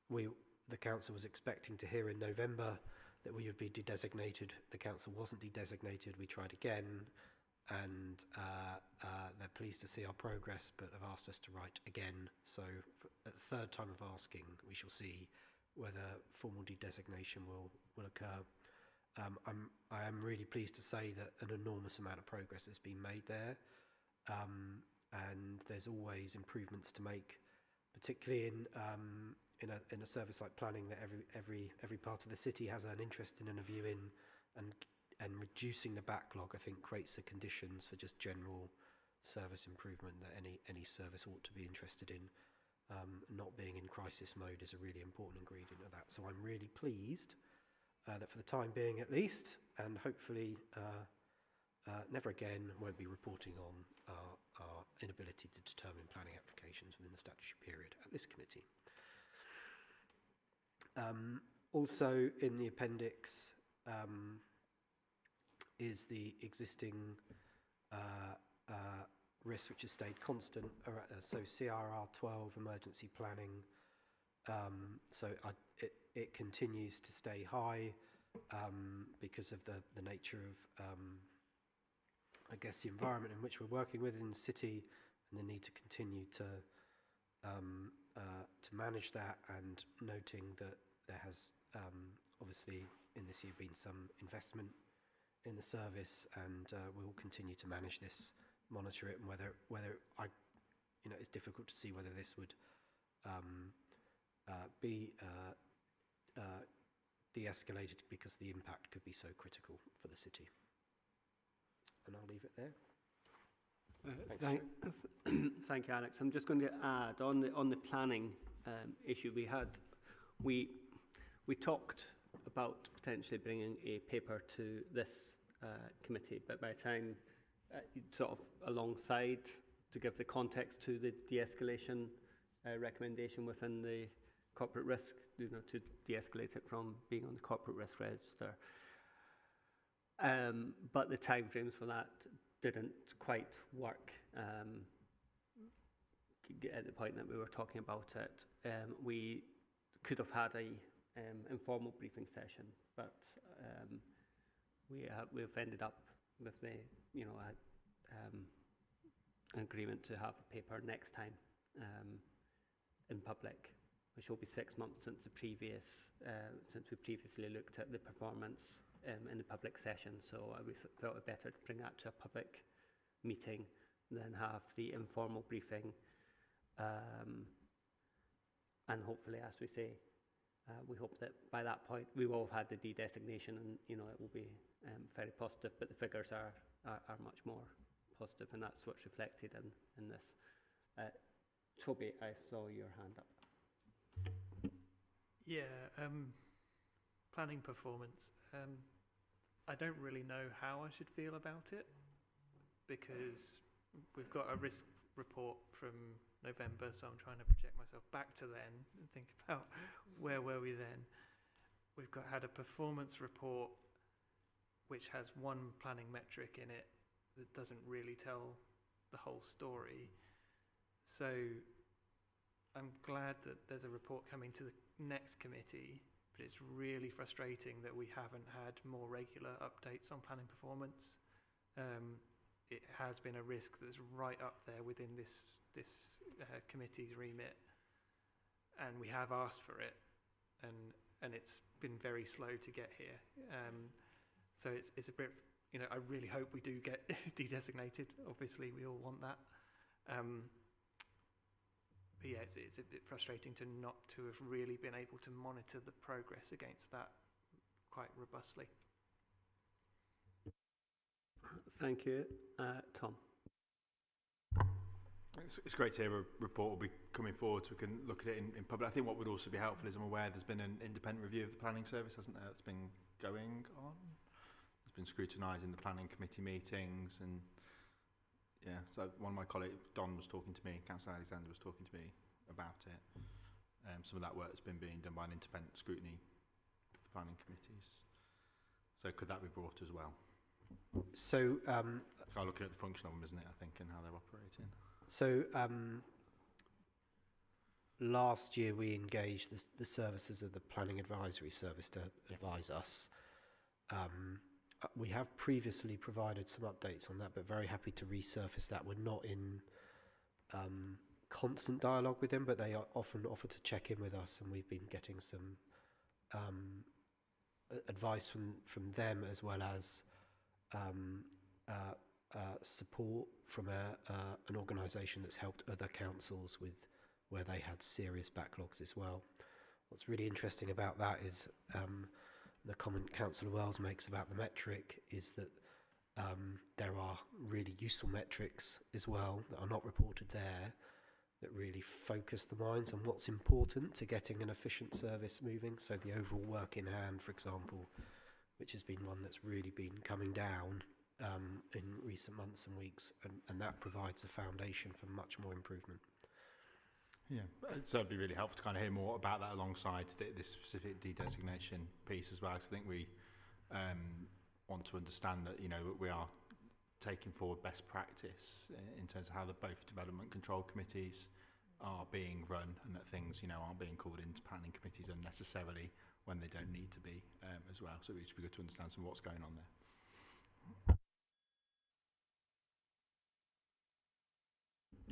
the Council was expecting to hear in November that we would be de-designated. The Council wasn't de-designated. We tried again, and they're pleased to see our progress, but have asked us to write again. So at the third time of asking, we shall see whether formal de-designation will occur. I am really pleased to say that an enormous amount of progress has been made there, and there's always improvements to make, particularly in a service like planning that every part of the city has an interest in and a view in, and reducing the backlog, I think, creates the conditions for just general service improvement that any service ought to be interested in. Not being in crisis mode is a really important ingredient of that. So I'm really pleased that for the time being at least, and hopefully never again, won't be reporting on our inability to determine planning applications within the statutory period at this committee. Also in the appendix is the existing risk which has stayed constant, so CRR 12 emergency planning, so it continues to stay high because of the nature of I guess the environment in which we're working within the city, and the need to continue to manage that, and noting that there has obviously in this year been some investment in the service, and we will continue to manage this, monitor it, and whether it's difficult to see whether this would be de-escalated because the impact could be so critical for the city. And I'll leave it there. Thank you, Alex. I'm just going to add on the planning issue we talked about potentially bringing a paper to this committee, but by the time sort of alongside to give the context to the de-escalation recommendation within the corporate risk, to de-escalate it from being on the corporate risk register. But the timeframes for that didn't quite work at the point that we were talking about it. We could have had a informal briefing session, but we've ended up with the agreement to have a paper next time in public, which will be 6 months since we previously looked at the performance in the public session. So we felt it better to bring that to a public meeting than have the informal briefing. And hopefully, as we say, we hope that by that point we will have had the de-designation, and it will be very positive. But the figures are much more positive, and that's what's reflected in this. Toby, I saw your hand up. Yeah, planning performance. I don't really know how I should feel about it, because we've got a risk report from November, so I'm trying to project myself back to then and think about where were we then. We've had a performance report which has one planning metric in it that doesn't really tell the whole story. So I'm glad that there's a report coming to the next committee, but it's really frustrating that we haven't had more regular updates on planning performance. It has been a risk that's right up there within this committee's remit, and we have asked for it, and it's been very slow to get here. So it's a bit, I really hope we do get de-designated. Obviously, we all want that. But yeah, it's a bit frustrating to not to have really been able to monitor the progress against that quite robustly. Thank you. Tom. It's great to hear a report will be coming forward so we can look at it in public. I think what would also be helpful is I'm aware there's been an independent review of the planning service, hasn't there? That's been going on. It's been scrutinising the planning committee meetings, and yeah, so one of my colleagues, Don, was talking to me, Councillor Alexander was talking to me about it. Some of that work has been being done by an independent scrutiny of the planning committees. So could that be brought as well? So, looking at the function of them, isn't it, I think, and how they're operating. So, last year we engaged the services of the Planning Advisory Service to advise us. We have previously provided some updates on that, but very happy to resurface that. We're not in constant dialogue with them, but they often offer to check in with us, and we've been getting some advice from them, as well as support from an organisation that's helped other councils with where they had serious backlogs as well. What's really interesting about that is the comment Councillor Wells makes about the metric is that there are really useful metrics as well that are not reported there that really focus the minds on what's important to getting an efficient service moving. So the overall work in hand, for example, which has been one that's really been coming down in recent months and weeks, and that provides a foundation for much more improvement. Yeah, so it'd be really helpful to kind of hear more about that alongside this specific de-designation piece as well, because I think we want to understand that, we are taking forward best practice in terms of how both development control committees are being run, and that things, aren't being called into planning committees unnecessarily when they don't need to be as well. So it would be good to understand some of what's going on there.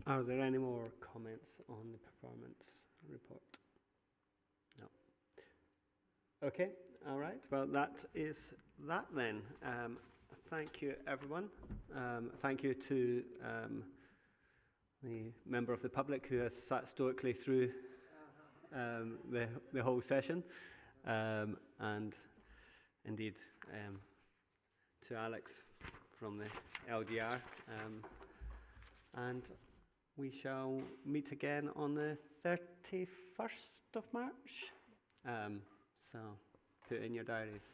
Are there any more comments on the performance report? No. Okay, all right. Well, that is that then. Thank you, everyone. Thank you to the member of the public who has sat stoically through the whole session. And indeed to Alex from the LDR. and we shall meet again on the 31st of March. So put it in your diaries.